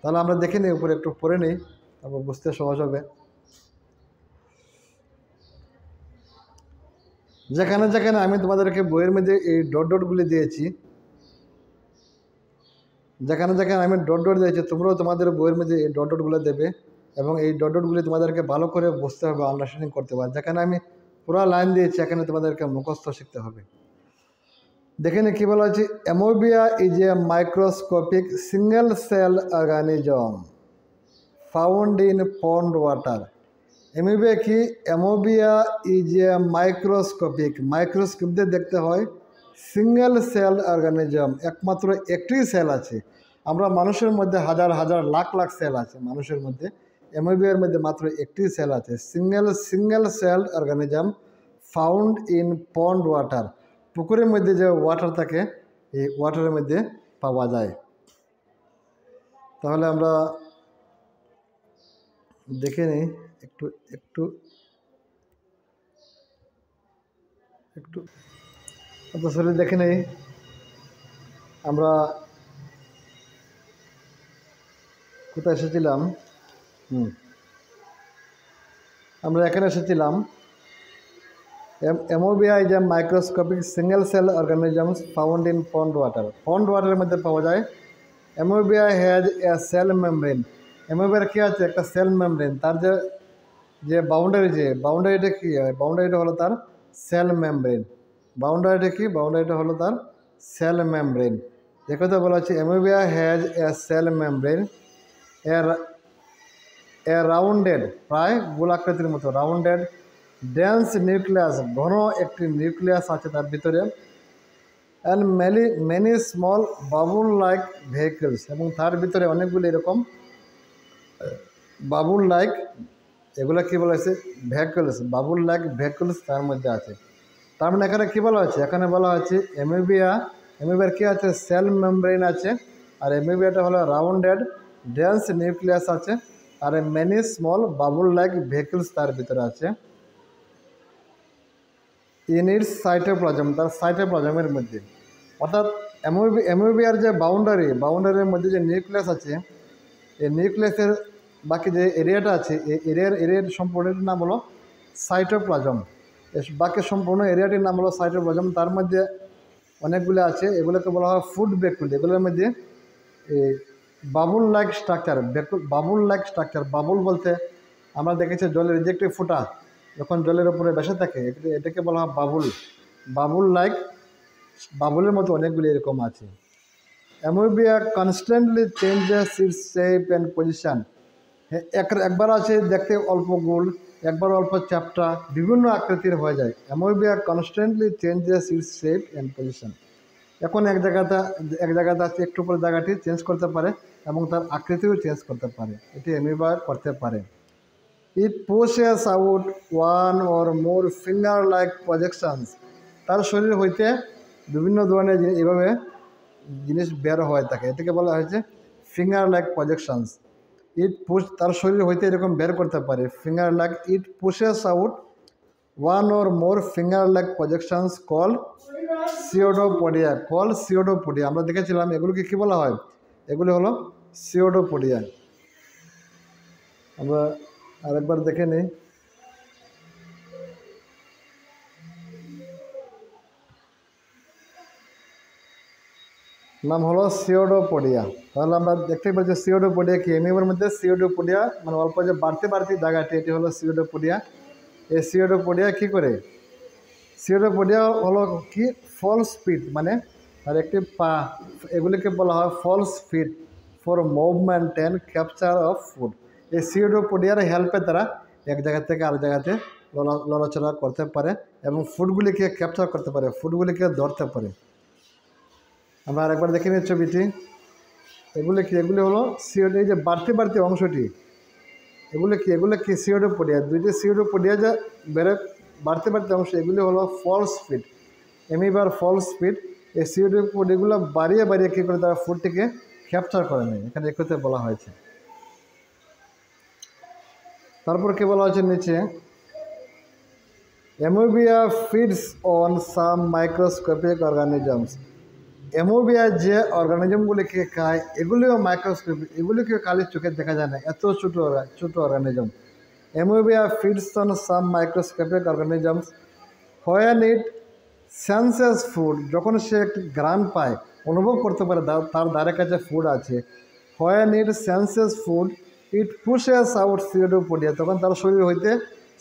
তাহলে আমরা দেখে নিই, উপরে একটু পড়ে নিই, তারপর বুঝতে সহজ হবে। যেখানে যেখানে আমি তোমাদেরকে বইয়ের মধ্যে এই ডটগুলি দিয়েছি, যেখানে যেখানে আমি ডট দিয়েছি, তোমরাও তোমাদের বইয়ের মধ্যে এই ডটগুলো দেবে এবং এই ডটগুলি তোমাদেরকে ভালো করে বুঝতে হবে, আন্ডারস্ট্যান্ডিং করতে হবে। যেখানে আমি পুরো লাইন দিয়েছি, এখানে তোমাদেরকে মুখস্থ শিখতে হবে। দেখে নি কী বলা হচ্ছে? Amoeba is a microscopic single cell organism found in pond water. Amoeba কি? অ্যামিবিয়া ইজ এ মাইক্রোস্কোপ দিয়ে দেখতে হয়, সিঙ্গেল সেল অর্গানিজম, একমাত্র একটি সেল আছে। আমরা মানুষের মধ্যে হাজার হাজার লাখ লাখ সেল আছে মানুষের মধ্যে, অ্যামিবিয়ার মধ্যে মাত্র একটি সেল আছে, single cell organism found in pond water. পুকুরের মধ্যে যে ওয়াটার থাকে, এই ওয়াটারের মধ্যে পাওয়া যায়। তাহলে আমরা দেখে নিই একটু একটু একটু শরীর দেখে নেই। আমরা কোথায় এসেছিলাম? আমরা এখানে এসেছিলাম। Amoeba is a microscopic single cell organisms found in pond water. Pond ওয়াটারের মধ্যে পাওয়া যায়। Amoeba has a cell membrane. অ্যামিবিয়ার কী আছে? একটা সেল মেমব্রেন। তার যে বাউন্ডারিটা কী হয়? বাউন্ডারিটা হলো তার সেল মেমব্রেন। বাউন্ডারিটা কি? বাউন্ডারিটা হলো তার সেল মেমব্রেন। এ কথা বলা হচ্ছে amoeba has a cell membrane, a rounded, প্রায় গোলাকৃতির মতো, রাউন্ডেড ডেন্স নিউক্লিয়াস, ঘন একটি নিউক্লিয়াস আছে তার ভিতরে, and many small Babul like vehicles, এবং তার ভিতরে অনেকগুলি এরকম বাবুল লাইক, এগুলো কী বলা হয়েছে? ভেহিকলস, বাবুল লাইক ভেহিকলস তার মধ্যে আছে। তার মানে এখানে কী বলা হচ্ছে? এখানে বলা হচ্ছে অ্যামিবিয়ার কী আছে? সেল মেমব্রেন আছে, আর অ্যামিবিয়াটা হলো রাউন্ডেড ডেন্স নিউক্লিয়াস আছে, are many small Babul like vehicles তার ভিতরে আছে। ইন ইটস সাইটোপ্লাজম, তার সাইটোপ্লাজমের মধ্যে। অর্থাৎ অ্যামিবিয়ার যে বাউন্ডারির মধ্যে যে নিউক্লিয়াস আছে, এই নিউক্লিয়াসের বাকি যে এরিয়াটা আছে, এই এরিয়ার সম্পূর্ণটির নাম হলো সাইটোপ্লাজম। বাকি সম্পূর্ণ এরিয়াটির নাম হলো সাইটোপ্লাজম। তার মধ্যে অনেকগুলো আছে, এগুলোকে বলা হয় ফুড ভেহিকুল। এগুলোর মধ্যে বাবুল লাইক স্ট্রাকচার। বাবুল বলতে আমরা দেখেছি জলের যে একটি ফুটা যখন জলের উপরে ভেসে থাকে, এটাকে বলা হয় বাবুলের মতো অনেকগুলি এরকম আছে। Amoeba constantly changes its shape and position. একবার আছে দেখতে অল্প গোল, একবার অল্প চ্যাপ্টা, বিভিন্ন আকৃতির হয়ে যায়। Amoeba constantly changes its shape and position. এখন এক জায়গাতে আছে, একটু পরে জায়গাটি চেঞ্জ করতে পারে এবং তার আকৃতিও চেঞ্জ করতে পারে। এটি অ্যামিবা করতে পারে। ইট pushes out one or more finger like projections. তার শরীর হইতে বিভিন্ন ধরনের এইভাবে জিনিস বের হয়ে থাকে, এটাকে বলা হয়েছে ফিঙ্গার লাইক প্রজেকশনস। তার শরীর হইতে এরকম বের করতে পারে, finger like. It pushes out one or more finger-like projections called pseudopodia. আমরা দেখেছিলাম এগুলোকে কি বলা হয়, এগুলো হলো pseudopodia। আমরা আরেকবার দেখে নিই। নাম হলো সিওডোপোডিয়া। তাহলে আমরা দেখতে পাচ্ছি সিওডোপোডিয়া কি, এমিবার মধ্যে সিওডোপোডিয়া মানে অল্প যে বাড়তি বাড়তি জায়গাটি, এটি হলো সিওডোপোডিয়া। এই সিওডোপোডিয়া কি করে, সিওডোপোডিয়া হলো কি ফলস ফিট, মানে আর একটি পা, এগুলিকে বলা হয় false feet for movement and capture of food. এই সিওডোপোডিয়ার হেল্পে তারা এক জায়গা থেকে আরেক জায়গাতে লড়াচড়া করতে পারে এবং ফুডগুলিকে ক্যাপচার করতে পারে, ফুডগুলিকে ধরতে পারে। আমরা আরেকবার দেখে নিই ছবিটি। এগুলি হলো সিওড, এই যে বাড়তি বাড়তি অংশটি, এগুলো কি সিওডোপোডিয়া, দুইটি সিওডোপোডিয়া যা বেড়ে বাড়তি বাড়তি অংশ, এগুলি হলো ফলস ফিট, এমিবার ফলস ফিট। এই সিওডোপোডিয়াগুলো বাড়িয়ে বাড়িয়ে কী করে তারা ফুডটিকে ক্যাপচার করে নেয়, এখানে একথা বলা হয়েছে। তারপর কি বলা হয়েছে নিচে, amoeba feeds on some microscopic organisms. Amoeba যে অর্গানিজমগুলিকে খায় এগুলিও মাইক্রোস্কোপিক, এগুলিকে খালি চোখে দেখা যায় না, এত ছোটো organism. Amoeba feeds on some microscopic organisms when it senses food, যখন সে একটি ঘ্রাণ পায়, অনুভব করতে পারে তার দ্বারের কাছে ফুড আছে। When it senses food it pushes out pseudopodia, তখন তার শরীর হইতে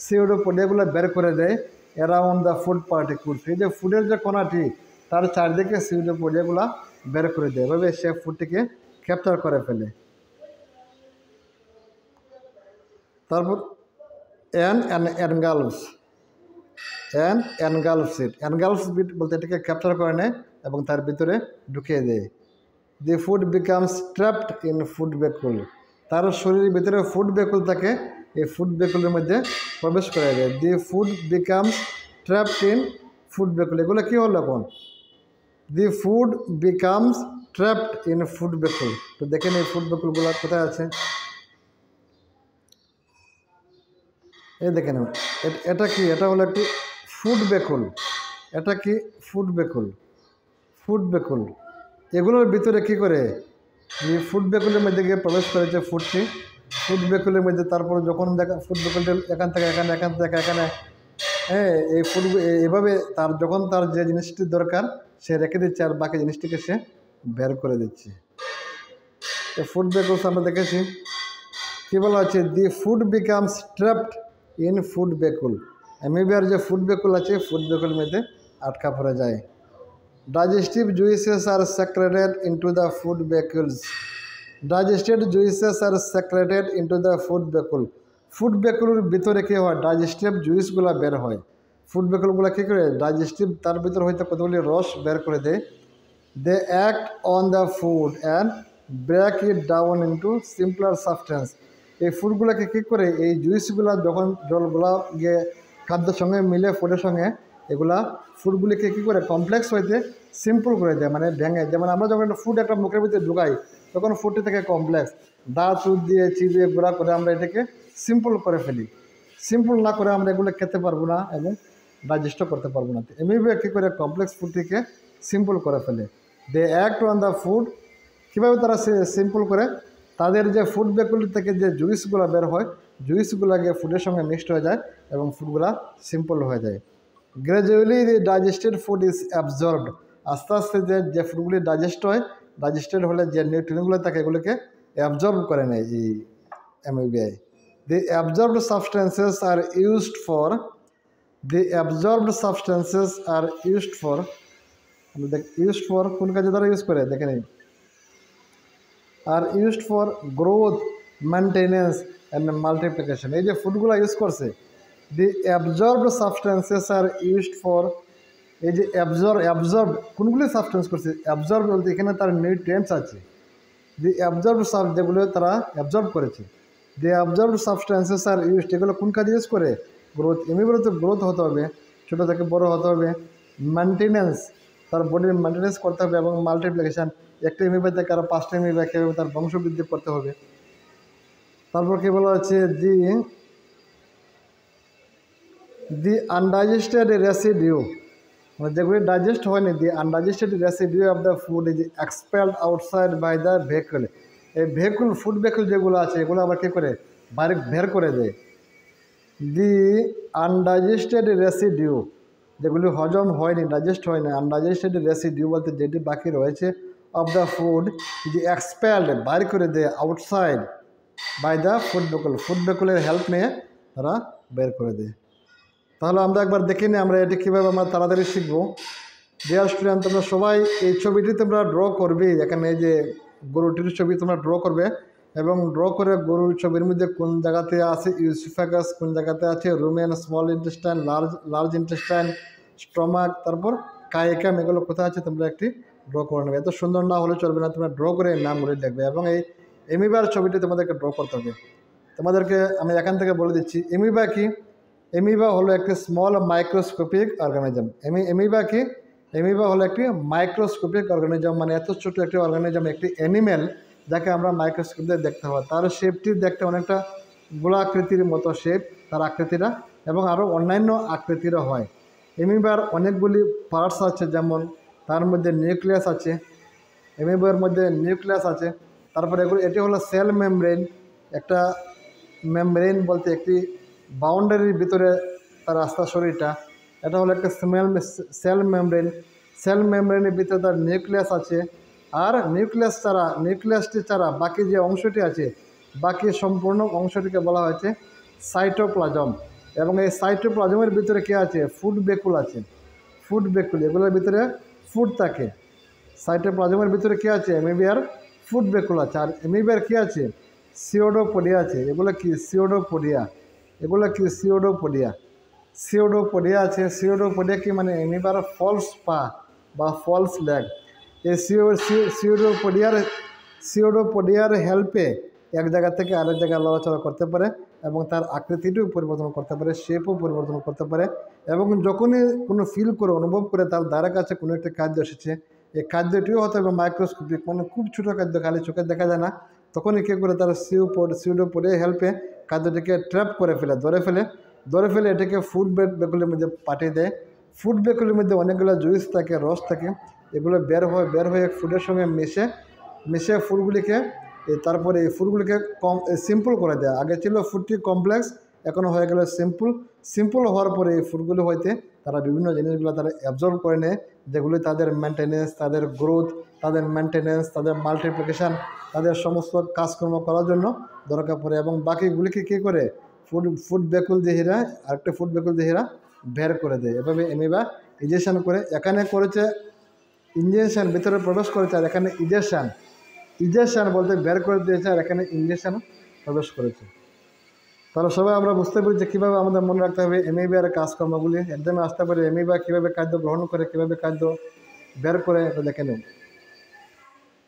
সিওডোপোডিয়াগুলো বের করে দেয় অ্যারাউন্ড দ্য ফুড পার্টিকুলস, এই যে ফুডের যে কণাটি তার চারদিকে সিওডোপোডিয়াগুলো বের করে দেয়, এভাবে সে ফুডটিকে ক্যাপচার করে ফেলে। তারপর এনগালফস বিট বলতে এটাকে ক্যাপচার করে নেয় এবং তার ভিতরে ঢুকিয়ে দেয়। The food becomes trapped in food vacuole, তার শরীরের ভিতরে ফুড বেকুল থাকে, এই ফুড বেকুলের মধ্যে প্রবেশ করে দেয়। The food becomes trapped in food vacuole, এগুলো কী হলো এখন, the food becomes trapped in food vacuole. তো দেখেন এই ফুড বেকুলগুলো কোথায় আছে, এই দেখেন এটা কি, এটা হলো একটি ফুড বেকুল, এটা কি ফুড বেকুল। এগুলোর ভিতরে কি করে এই ফুড বেকুলের মধ্যে গিয়ে প্রবেশ করেছে ফুডটি, ফুড বেকুলের মধ্যে। তারপর যখন দেখা ফুড বেকুলটি এখান থেকে এখানে, হ্যাঁ এই ফুড এভাবে যখন তার যে জিনিসটি দরকার সে রেখে দিচ্ছে আর বাকি জিনিসটিকে সে বের করে দিচ্ছে। ফুড বেকুলস আমরা দেখেছি, কী বলা হচ্ছে, the food becomes trapped in food vacuole, অ্যামিবিয়ার যে ফুড বেকুল আছে ফুড বেকুলের মধ্যে আটকা পড়ে যায়। Digestive juices are secreted into the food vacuoles, digested juices are secreted into the food vacuole, food বেকুলের ভিতরে কী হয়, ডাইজেস্টিভ জুইসগুলো বের হয়। ফুড বেকুলগুলো কী করে, ডাইজেস্টিভ তার ভিতরে হয়তো কতগুলি রস বের করে দেয়। They act on the food and break it down into simpler substance, এই ফুডগুলোকে কী করে, এই জুইসগুলো যখন জলগুলা গিয়ে খাদ্যের সঙ্গে মিলে ফুডের সঙ্গে, এগুলা ফুডগুলিকে কী করে কমপ্লেক্স হইতে সিম্পল করে দেয়, মানে ভেঙে। যেমন আমরা যখন ফুড একটা মুখের ভিতরে ঢুকাই তখন ফুডটি থেকে কমপ্লেক্স, দাঁত চুদ দিয়ে চিবিয়ে গুঁড়া করে আমরা এটাকে সিম্পল করে ফেলি। সিম্পল না করে আমরা এগুলো খেতে পারবো না এবং ডাইজেস্টও করতে পারবো না। এমনিভাবে কী করে কমপ্লেক্স ফুডটিকে সিম্পল করে ফেলে। They act on the food, কীভাবে তারা সিম্পল করে, তাদের যে ফুড বেকুল থেকে যে জুইসগুলো বের হয় জুইসগুলো গিয়ে ফুডের সঙ্গে মিক্সড হয়ে যায় এবং ফুডগুলো সিম্পল হয়ে যায়। Gradually the digested food is absorbed, আস্তে আস্তে যে ফুডগুলি ডাইজেস্টেড হলে যে নিউট্রিয়েন্টগুলো থাকে এগুলোকে অ্যাবজর্ব করে নেয় এই অ্যামিবিয়ায়। The absorbed substances are used for কোন কাজে তারা ইউজ করে দেখে নেই, are used for growth, maintenance and multiplication, এই যে ফুডগুলো ইউজ করছে, the absorbed substances are used for, এই যে অ্যাবজর্ব কোনগুলি সাবস্টেন্স করছে, অ্যাবজর্ব বলতে এখানে তার নিউট্রিয়েন্টস আছে, দি অ্যাবজর্ব যেগুলো তারা অ্যাবজর্ব করেছে, দি অ্যাবজর্ব সাবস্টেন্সেস আর ইউজড, এগুলো কোন কাজে ইউজ করে, গ্রোথ, এমনিভাবে তো গ্রোথ হতে হবে, ছোটো থেকে বড় হতে হবে, মেনটেনেন্স, তার বডির মেনটেনেন্স করতে হবে, এবং মাল্টিপ্লিকেশান, একটা এমইবাই থেকে আরও 5টা এমইবাই কীভাবে তার বংশবৃদ্ধি করতে হবে। তারপর কী বলা হচ্ছে, দি দি আনডাইজেস্টেড রেসিডিউ মানে যেগুলি ডাইজেস্ট হয়নি, the undigested residue of the food is expelled outside by the vehicle. এই ভেহিকল ফুড ভেহিকল যেগুলো আছে এগুলো আবার কী করে বাইরে বের করে দেয়। দি আনডাইজেস্টেড রেসিডিউ যেগুলি হজম হয়নি, ডাইজেস্ট হয়নি, আনডাইজেস্টেড রেসিডিউ বলতে যেটি বাকি রয়েছে of the food is expelled বাইর করে দেয় outside by the food vehicle, food ভেহিকলের হেল্প নিয়ে তারা বের করে দেয়। তাহলে আমরা একবার দেখে নিই আমরা এটি কীভাবে আমরা তাড়াতাড়ি শিখবো। ডিয়ার স্টুডেন্ট, তোমরা সবাই এই ছবিটি তোমরা ড্র করবে। এখানে এই যে গরুটির ছবি তোমরা ড্র করবে এবং ড্র করে গরুর ছবির মধ্যে কোন জায়গাতে আছে ইউসিফাগাস, কোন জায়গাতে আছে rumen, small intestine, large intestine, stomach, তারপর কাইকাম, এগুলো কোথায় আছে তোমরা একটি ড্র করে নেবে। এত সুন্দর না হলে চলবে না, তোমরা ড্র করে নামগুলি দেখবে এবং এই এমিবার ছবিটি তোমাদেরকে ড্র করতে হবে। তোমাদেরকে আমি এখান থেকে বলে দিচ্ছি এমিবা কি। এমিবা হলো একটি স্মল মাইক্রোস্কোপিক অর্গানিজম। এমিবা কি? এমিবা হলো একটি মাইক্রোস্কোপিক অর্গানিজম, মানে এত ছোট একটি অর্গানিজম, একটি অ্যানিমেল যাকে আমরা মাইক্রোস্কোপ দিয়ে দেখতে হয়। তার শেপটি দেখতে অনেকটা গোলাকৃতির মতো শেপ তার আকৃতিটা, এবং আরও অন্যান্য আকৃতিরও হয়। এমিবার অনেকগুলি পার্টস আছে, যেমন তার মধ্যে নিউক্লিয়াস আছে, এমিবার মধ্যে নিউক্লিয়াস আছে। তারপরে এটি হলো সেল মেমব্রেন, একটা মেমব্রেন বলতে একটি বাউন্ডারির ভিতরে তার রাস্তা শরীরটা, এটা হলো একটা সেল মেমব্রেন। সেল মেমব্রেনের ভিতরে তার নিউক্লিয়াস আছে, আর নিউক্লিয়াসটি ছাড়া বাকি যে অংশটি আছে, বাকি সম্পূর্ণ অংশটিকে বলা হয়েছে সাইটোপ্লাজম। এবং এই সাইটোপ্লাজমের ভিতরে কী আছে? ফুড ভেহিকল আছে, ফুড ভেহিকল, এগুলোর ভিতরে ফুড থাকে। সাইটোপ্লাজমের ভিতরে কী আছে? এমিবিয়ার ফুড ভেহিকল আছে। আর এমিবিয়ার কী আছে? সিওডোপোডিয়া আছে। এগুলো কি? সিওডোপোডিয়া। এগুলো কি? সিওডোপোডিয়া। সিওডোপোডিয়া আছে। সিওডোপোডিয়া কি? মানে এমিবার ফলস পা বা ফলস লেগ। এই সিওডোপোডিয়ার হেল্পে এক জায়গা থেকে আরেক জায়গায় লড়াচড়া করতে পারে এবং তার আকৃতিটিও পরিবর্তন করতে পারে, শেপও পরিবর্তন করতে পারে। এবং যখনই কোনো ফিল করে, অনুভব করে তার দ্বারা কাছে কোনো একটা খাদ্য এসেছে, এই খাদ্যটিও হতে হবে মাইক্রোস্কোপিক, মানে খুব ছোটো খাদ্য, খালি চোখে দেখা যায় না, তখনই কী করে তার সিওডোপোডিয়ার হেল্পে খাদ্যটিকে ট্র্যাপ করে ফেলে, ধরে ফেলে এটাকে ফুড ভেহিকলের মধ্যে পাঠিয়ে দেয়। ফুড ভেহিকলের মধ্যে অনেকগুলো জুইস থাকে, রস থাকে, এগুলো বের হয়ে ফুডের সঙ্গে মিশে ফুডগুলিকে তারপরে এই ফুডগুলিকে সিম্পল করে দেয়। আগে ছিল ফুডটি কমপ্লেক্স, এখন হয়ে গেল সিম্পল হওয়ার পরে এই ফুডগুলো হইতে তারা বিভিন্ন জিনিসগুলো তারা অ্যাবজর্ব করে নেয়, যেগুলি তাদের মেনটেনেন্স, তাদের গ্রোথ, তাদের মেনটেনেন্স, তাদের মাল্টিপ্লিকেশান, তাদের সমস্ত কাজকর্ম করার জন্য দরকার পড়ে। এবং বাকিগুলিকে কী করে? ফুড ভেহিকল দিয়ে আরেকটা ফুড ভেহিকল দিয়ে বের করে দেয়। এভাবে এমিবা ইজেকশন করে, এখানে করেছে ইঞ্জেকশন, ভিতরে প্রবেশ করেছে, আর এখানে ইজেকশন বলতে বের করে দিয়েছে, আর এখানে ইঞ্জেকশন প্রবেশ করেছে। তাহলে সবাই আমরা বুঝতে পেরেছি কীভাবে আমাদের মনে রাখতে হবে এমিবার কাজকর্মগুলি। একদমই আসতে পারে এমিবা কীভাবে খাদ্য গ্রহণ করে, কীভাবে খাদ্য বের করে, এটা দেখে নেব।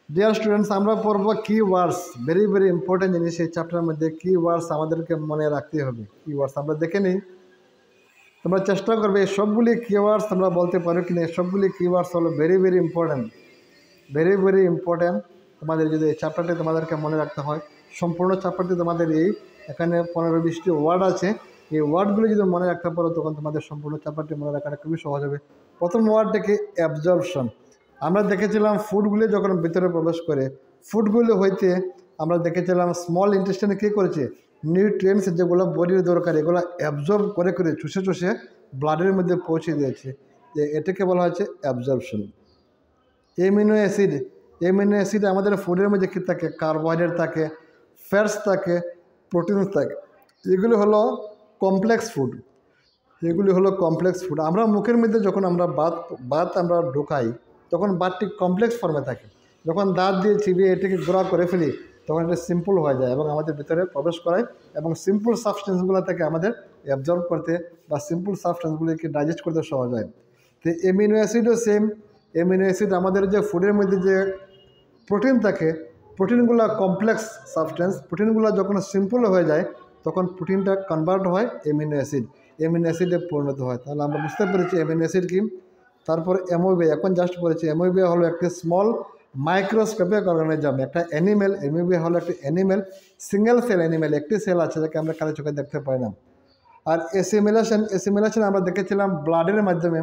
ডিয়ার স্টুডেন্টস, আমরা পড়ব কিওয়ার্ডস, ভেরি ভেরি ইম্পর্টেন্ট জিনিস এই চ্যাপ্টারের মধ্যে। কিওয়ার্ডস আমাদেরকে মনে রাখতে হবে। কিওয়ার্ডস আমরা দেখে নিই, তোমরা চেষ্টা করবে এই সবগুলি কিওয়ার্ডস তোমরা বলতে পারো কিনা। সবগুলি কিওয়ার্ডস হলো ভেরি ভেরি ইম্পর্টেন্ট। তোমাদের যদি এই চ্যাপ্টারটি তোমাদেরকে মনে রাখতে হয়, সম্পূর্ণ চ্যাপ্টারটি তোমাদের এখানে 15-20টি ওয়ার্ড আছে, এই ওয়ার্ডগুলো যদি মনে রাখতে পারো তখন তোমাদের সম্পূর্ণ চ্যাপ্টারটি মনে রাখাটা খুবই সহজ হবে। প্রথম ওয়ার্ডটাকে অ্যাবজর্পশন। আমরা দেখেছিলাম ফুডগুলি যখন ভিতরে প্রবেশ করে, ফুডগুলো হইতে আমরা দেখেছিলাম স্মল ইন্টেস্টাইনে কী করেছে? নিউট্রিয়েন্টস যেগুলো বডির দরকার, এগুলো অ্যাবজর্ব করে চুষে ব্লাডের মধ্যে পৌঁছে দিয়েছে, যে এটাকে বলা হচ্ছে অ্যাবজর্পশন। এমিনো অ্যাসিড আমাদের ফুডের মধ্যে কী থাকে? কার্বোহাইড্রেট থাকে, ফ্যাটস থাকে, প্রোটিনস থাকে। এগুলো হলো কমপ্লেক্স ফুড। আমরা মুখের মধ্যে যখন আমরা ভাত আমরা ঢোকাই, তখন ভাতটি কমপ্লেক্স ফর্মে থাকে। যখন দাঁত দিয়ে চিবিয়ে এটাকে গুঁড়া করে ফেলি, তখন এটা সিম্পল হয়ে যায় এবং আমাদের ভিতরে প্রবেশ করায়, এবং সিম্পল সাবস্টেন্সগুলো থেকে আমাদের অ্যাবজর্ব করতে বা সিম্পল সাবস্টেন্সগুলিকে ডাইজেস্ট করতে সহজ হয়। তো এমিনো অ্যাসিডও সেম। এমিনো অ্যাসিড আমাদের যে ফুডের মধ্যে যে প্রোটিন থাকে, প্রোটিনগুলো কমপ্লেক্স সাবস্টেন্স, প্রোটিনগুলো যখন সিম্পল হয়ে যায় তখন প্রোটিনটা কনভার্ট হয় এমিনো অ্যাসিডে পরিণত হয়। তাহলে আমরা বুঝতে পেরেছি এমিনো অ্যাসিড কি। তারপর অ্যামোবিয়া, এখন জাস্ট বলেছি অ্যামোবিয়া হলো একটি স্মল মাইক্রোস্কোপিক অর্গানিজম, একটা অ্যানিমেল। অ্যামোবিয়া হলো একটি অ্যানিমেল, সিঙ্গেল সেল অ্যানিমেল, একটি সেল আছে যাকে আমরা কারো চোখে দেখতে পাই না। আর এসিমিলেশন আমরা দেখেছিলাম ব্লাডের মাধ্যমে।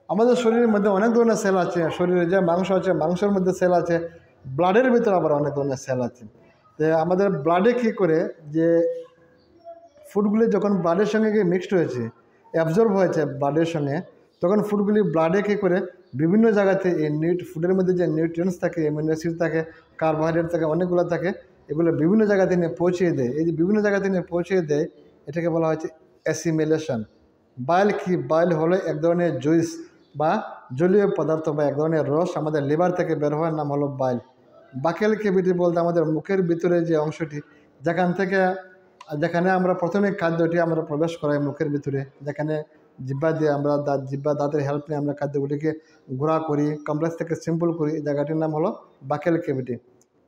আমাদের শরীরের মধ্যে অনেক ধরনের সেল আছে, শরীরে যে মাংস আছে মাংসের মধ্যে সেল আছে, ব্লাডের ভিতরে আবার অনেক ধরনের সেল আছে। তো আমাদের ব্লাডে কী করে যে ফুডগুলি যখন ব্লাডের সঙ্গে গিয়ে মিক্সড হয়েছে, অ্যাবজর্ব হয়েছে ব্লাডের সঙ্গে, তখন ফুডগুলি ব্লাডে কী করে বিভিন্ন জায়গাতে এই ফুডের মধ্যে যে নিউট্রিয়েন্টস থাকে, অ্যামিনো অ্যাসিড থাকে, কার্বোহাইড্রেট থাকে, অনেকগুলো থাকে, এগুলো বিভিন্ন জায়গাতে নিয়ে পৌঁছিয়ে দেয়। এই যে বিভিন্ন জায়গাতে নিয়ে পৌঁছিয়ে দেয়, এটাকে বলা হয়েছে অ্যাসিমিলেশন। বাইল কি? বাইল হলো এক ধরনের জুইস বা জলীয় পদার্থ বা এক ধরনের রস আমাদের লিভার থেকে বের হওয়ার নাম হলো বাইল। বাকেল ক্যাভিটি বলতে আমাদের মুখের ভিতরে যে অংশটি, যেখানে আমরা প্রথমে খাদ্যটি আমরা প্রবেশ করাই মুখের ভিতরে, যেখানে জিহ্বা দিয়ে আমরা দাঁতের হেল্প নিয়ে আমরা খাদ্যগুলিকে গুঁড়া করি, কমপ্লেক্স থেকে সিম্পল করি, এই জায়গাটির নাম হলো বাকেল ক্যাভিটি।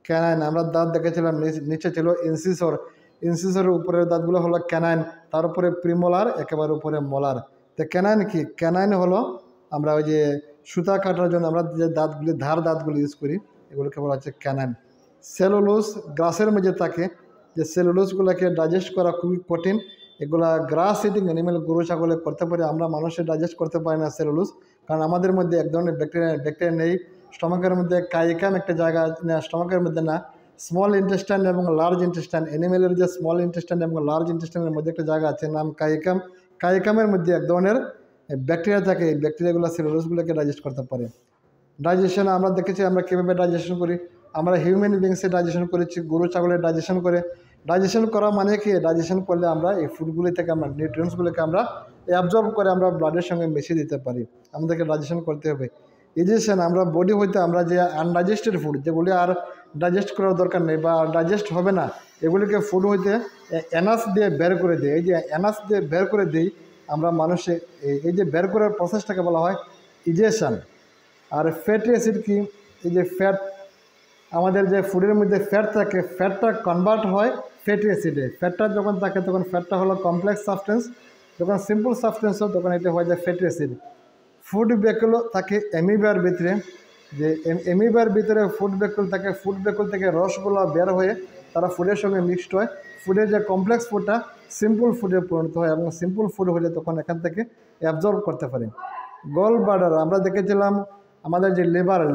ক্যানাইন, আমরা দাঁত দেখেছিলাম নিচে ছিল ইনসিসরের উপরের দাঁতগুলো হলো ক্যানাইন, তার উপরে প্রিমোলার, একেবারে উপরে মোলার। তো ক্যানাইন কি? ক্যানাইন হলো আমরা ওই যে সুতা কাটার জন্য আমরা যে দাঁতগুলি ইউজ করি, এগুলোকে বলা হচ্ছে ক্যানাইন। সেলুলোজ গ্রাসের মধ্যে থাকে, যে সেলুলোজগুলোকে ডাইজেস্ট করা খুবই কঠিন। এগুলা গ্রাস ইটিং অ্যানিমেল, গরু ছাগলে করতে পারে, আমরা মানুষের ডাইজেস্ট করতে পারি না সেলুলোজ, কারণ আমাদের মধ্যে এক ধরনের ব্যাকটেরিয়া নেই। স্টমাকের মধ্যে কাইকাম একটা জায়গা, স্টমাকের মধ্যে না, স্মল ইন্টেস্টাইন এবং লার্জ ইন্টেস্টাইন, অ্যানিমেলের যে স্মল ইন্টেস্টাইন এবং লার্জ ইন্টেস্টাইনের মধ্যে একটা জায়গা আছে নাম কাইকাম। কাইকামের মধ্যে এক ধরনের ব্যাকটেরিয়া থাকে, এই ব্যাকটেরিয়াগুলো সেলুলোজগুলোকে ডাইজেস্ট করতে পারে। ডাইজেশন আমরা দেখেছি আমরা কীভাবে ডাইজেশন করি। আমরা হিউম্যান বিংসে ডাইজেশন করেছি, গরু ছাগলের ডাইজেশন করে। ডাইজেশন করা মানে কি? ডাইজেশন করলে আমরা এই ফুডগুলি থেকে আমরা নিউট্রিয়েন্টসগুলোকে আমরা অ্যাবজর্ব করে আমরা ব্লাডের সঙ্গে মিশিয়ে দিতে পারি। আমাদেরকে ডাইজেশন করতে হবে। ইজেশন, আমরা বডি হইতে আমরা যে আনডাইজেস্টেড ফুড, যেগুলি আর ডাইজেস্ট করার দরকার নেই বা ডাইজেস্ট হবে না, এগুলিকে ফুড হইতে অ্যানাস দিয়ে বের করে দিই। এই যে অ্যানাস দিয়ে বের করে দিই আমরা মানুষে, এই যে বের করার প্রসেসটাকে বলা হয় ইজেশন। আর ফ্যাটি অ্যাসিড কি? এই যে ফ্যাট, আমাদের যে ফুডের মধ্যে ফ্যাট থাকে, ফ্যাটটা কনভার্ট হয় ফ্যাটি অ্যাসিডে। ফ্যাটটা যখন থাকে তখন ফ্যাটটা হলো কমপ্লেক্স সাবস্টেন্স, যখন সিম্পল সাবস্টেন্স হয় তখন এটা হয়ে যায় ফ্যাটি অ্যাসিড। ফুড ভেহিকল থাকে অ্যামিবার ভিতরে, যে অ্যামিবার ভিতরে ফুড ভেহিকল থাকে, ফুড ভেহিকল থেকে রসগুলো বের হয়ে তারা ফুডের সঙ্গে মিক্সড হয়, ফুডের যে কমপ্লেক্স ফুডটা সিম্পল ফুডে পরিণত হয় এবং সিম্পল ফুড হলে তখন এখান থেকে অ্যাবজর্ব করতে পারে। গল ব্লাডার, আমরা দেখেছিলাম আমাদের যে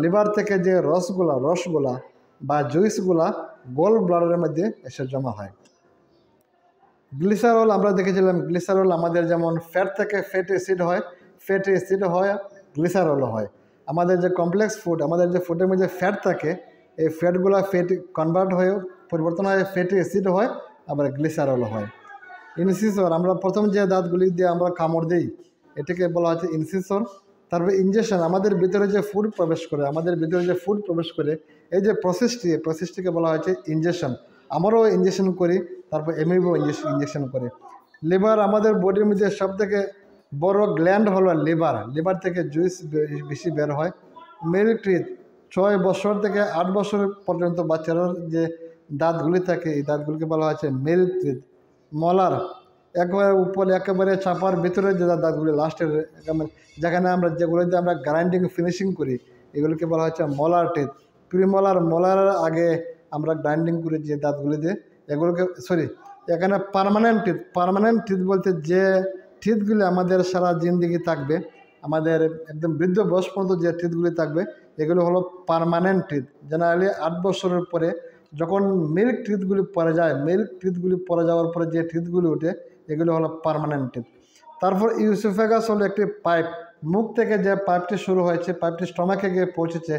লিভার থেকে যে রসগুলা বা জুইসগুলা গল ব্লাডারের মধ্যে এসে জমা হয়। গ্লিসারল, আমরা দেখেছিলাম গ্লিসারল আমাদের যেমন ফ্যাট থেকে ফ্যাটি অ্যাসিড হয়, গ্লিসারলও হয়। আমাদের যে কমপ্লেক্স ফুড, আমাদের যে ফুডের মধ্যে ফ্যাট থাকে, এই ফ্যাটগুলো কনভার্ট হয়ে পরিবর্তন হয় ফ্যাটি অ্যাসিড হয়, আবার গ্লিসারলও হয়। ইনসিসর, আমরা প্রথম যে দাঁতগুলি দিয়ে আমরা কামড় দিই, এটাকে বলা হচ্ছে ইনসিসর। তারপরে ইনজেকশন, আমাদের ভিতরে যে ফুড প্রবেশ করে, এই যে প্রসেসটিকে বলা হয়েছে ইনজেকশন। আমরাও ইনজেকশন করি, তারপর এমইবও ইনজেকশন করে। লিভার, আমাদের বডির মধ্যে সবথেকে বড় গ্ল্যান্ড হলো লিভার থেকে জুইস বেশি বের হয়। মিল্ক টিথ, 6 বছর থেকে 8 বছর পর্যন্ত বাচ্চারা যে দাঁতগুলি থাকে, এই দাঁতগুলিকে বলা হয়েছে মিল্ক টিথ। মলার, একবারে উপরে একেবারে চাপার ভিতরে যে দাঁতগুলি লাস্টের, যেখানে আমরা যেগুলোতে আমরা গ্রাইন্ডিং ফিনিশিং করি, এগুলোকে বলা হচ্ছে মলার টিথ। মোলারের আগে আমরা গ্রাইন্ডিং করি যে দাঁতগুলিতে, এগুলোকে এখানে পার্মানেন্ট টিথ বলতে যে টিথগুলি আমাদের সারা জিন্দিগি থাকবে, আমাদের একদম বৃদ্ধ বয়স পর্যন্ত যে টিথগুলি থাকবে, এগুলো হলো পার্মানেন্ট টিথ। জেনারেলি 8 বছরের পরে যখন মিল্ক টিথগুলি পরে যাওয়ার পরে যে টিথগুলি ওঠে, এগুলো হলো পার্মানেন্ট টিথ। তারপর ইউসোফেগাস হলো একটি পাইপ, মুখ থেকে যে পাইপটি শুরু হয়েছে, পাইপটি স্টমাকে গিয়ে পৌঁছেছে,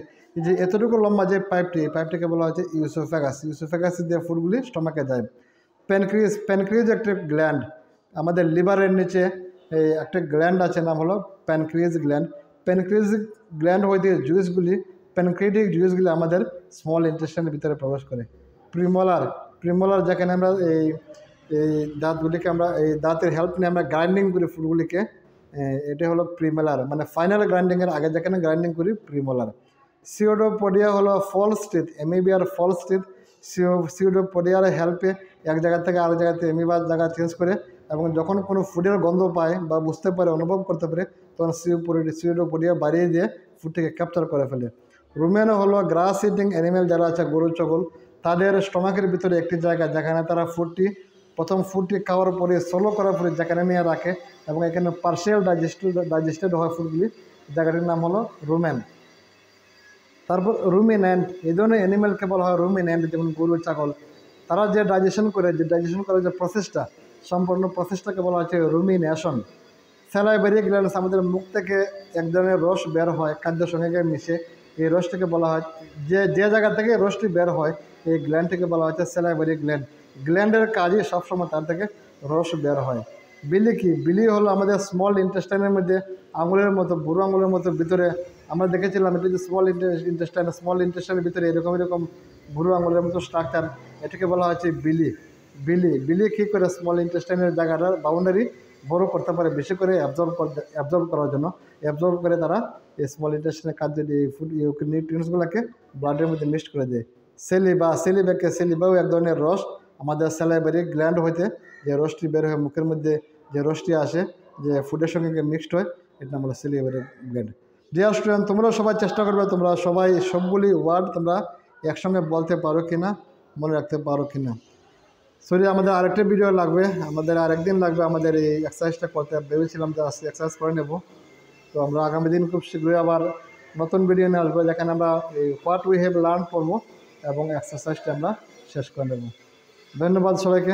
যে এতটুকু লম্বা যে পাইপটিকে বলা হয়েছে ইউসোফেগাস দিয়ে ফুডগুলি স্টমাকে যায়। প্যানক্রিয়াস একটি গ্ল্যান্ড, আমাদের লিভারের নিচে এই একটা গ্ল্যান্ড আছে, নাম হলো প্যানক্রিয়াস গ্ল্যান্ড হইতে প্যানক্রিয়েটিক জুইসগুলি আমাদের স্মল ইন্টেস্টাইনের ভিতরে প্রবেশ করে। প্রিমোলার যেখানে আমরা এই দাঁতগুলিকে আমরা এই দাঁতের হেল্প নিয়ে আমরা গ্রাইন্ডিং করি ফুডগুলিকে, এটা হলো প্রিমোলার, মানে ফাইনাল গ্রাইন্ডিংয়ের আগে যেখানে গ্রাইন্ডিং করি প্রিমোলার। সিওডোপোডিয়া হলো ফলস টিথ, অ্যামিবিয়ার ফলস টিথ। সিওডোপোডিয়ার হেল্পে এক জায়গা থেকে আরেক জায়গাতে অ্যামিবার জায়গা চেঞ্জ করে, এবং যখন কোনো ফুডের গন্ধ পায় বা বুঝতে পারে, অনুভব করতে পারে, তখন সিওডোপোডিয়া বাড়িয়ে দিয়ে ফুডটিকে ক্যাপচার করে ফেলে। রুমেনো হলো গ্রাস ইটিং অ্যানিমেল, যারা আছে গরু ছাগল, তাদের স্টমাকের ভিতরে একটি জায়গা যেখানে তারা ফুডটি প্রথম ফুডটি খাওয়ার পরে সোলো করার পরে যেখানে নিয়ে রাখে এবং এখানে পার্শিয়াল ডাইজেস্টেড হয় ফুডগুলি, জায়গাটির নাম হলো রুমেন। তারপর রুমিন্যান্ট, এই ধরনের অ্যানিমেলকে বলা হয় রুমিন্যান্ট, যেমন গরু ছাগল। তারা যে ডাইজেশন করার যে প্রসেসটা, সম্পূর্ণ প্রসেসটাকে বলা হচ্ছে রুমিনেশন। স্যালাইভারি গ্ল্যান্ডস, আমাদের মুখ থেকে এক ধরনের রস বের হয় খাদ্যের সঙ্গে মিশে, এই রসটাকে বলা হয়, যে জায়গা থেকে রসটি বের হয় এই গ্ল্যান্ডটিকে বলা হচ্ছে স্যালাইভারি গ্ল্যান্ড। গ্ল্যান্ডের কাজই সবসময় তার থেকে রস বের হয়। বিলি কি? বিলি হলো আমাদের স্মল ইন্টেস্টাইনের মধ্যে আঙুলের মতো, বুড়ো আঙুলের মতো ভিতরে আমরা দেখেছিলাম, এটা যে স্মল ইন্টেস্টাইনের ভিতরে এরকম বুড়ো আঙুলের মতো স্ট্রাকচার, এটাকে বলা হচ্ছে বিলি। বিলি কী করে স্মল ইন্টেস্টাইনের জায়গাটার বাউন্ডারি বড় করতে পারে, বেশি করে অ্যাবজর্ব করার জন্য, অ্যাবজর্ব করে তারা এই স্মল ইন্টেস্টাইনের খাদ্য দিয়ে ফুড নিউট্রিয়েন্টসগুলোকে ব্লাডের মধ্যে মিক্সড করে দেয়। সেলিবাও এক ধরনের রস, আমাদের স্যালাইভারি গ্ল্যান্ড হইতে যে রসটি বের হয় মুখের মধ্যে, যে রসটি আসে যে ফুডের সঙ্গে মিক্সড হয়, এর নাম হলো স্যালাইভারি গ্ল্যান্ড। ডিয়ার স্টুডেন্ট, তোমরা সবাই চেষ্টা করবে তোমরা সবাই সবগুলি ওয়ার্ড তোমরা একসঙ্গে বলতে পারো কিনা, মনে রাখতে পারো কিনা। সরি, আমাদের আরেকটা ভিডিও লাগবে, আমাদের আরেকদিন লাগবে আমাদের এই এক্সারসাইজটা করতে। ভেবেছিলাম যে আজকে এক্সারসাইজ করে নেব, তো আমরা আগামী দিন খুব শীঘ্রই আবার নতুন ভিডিও নিয়ে আসবো, যেখানে আমরা এই হোয়াট উই হ্যাভ লার্ন করবো এবং এক্সারসাইজটা আমরা শেষ করে নেব। ধন্যবাদ সবাইকে।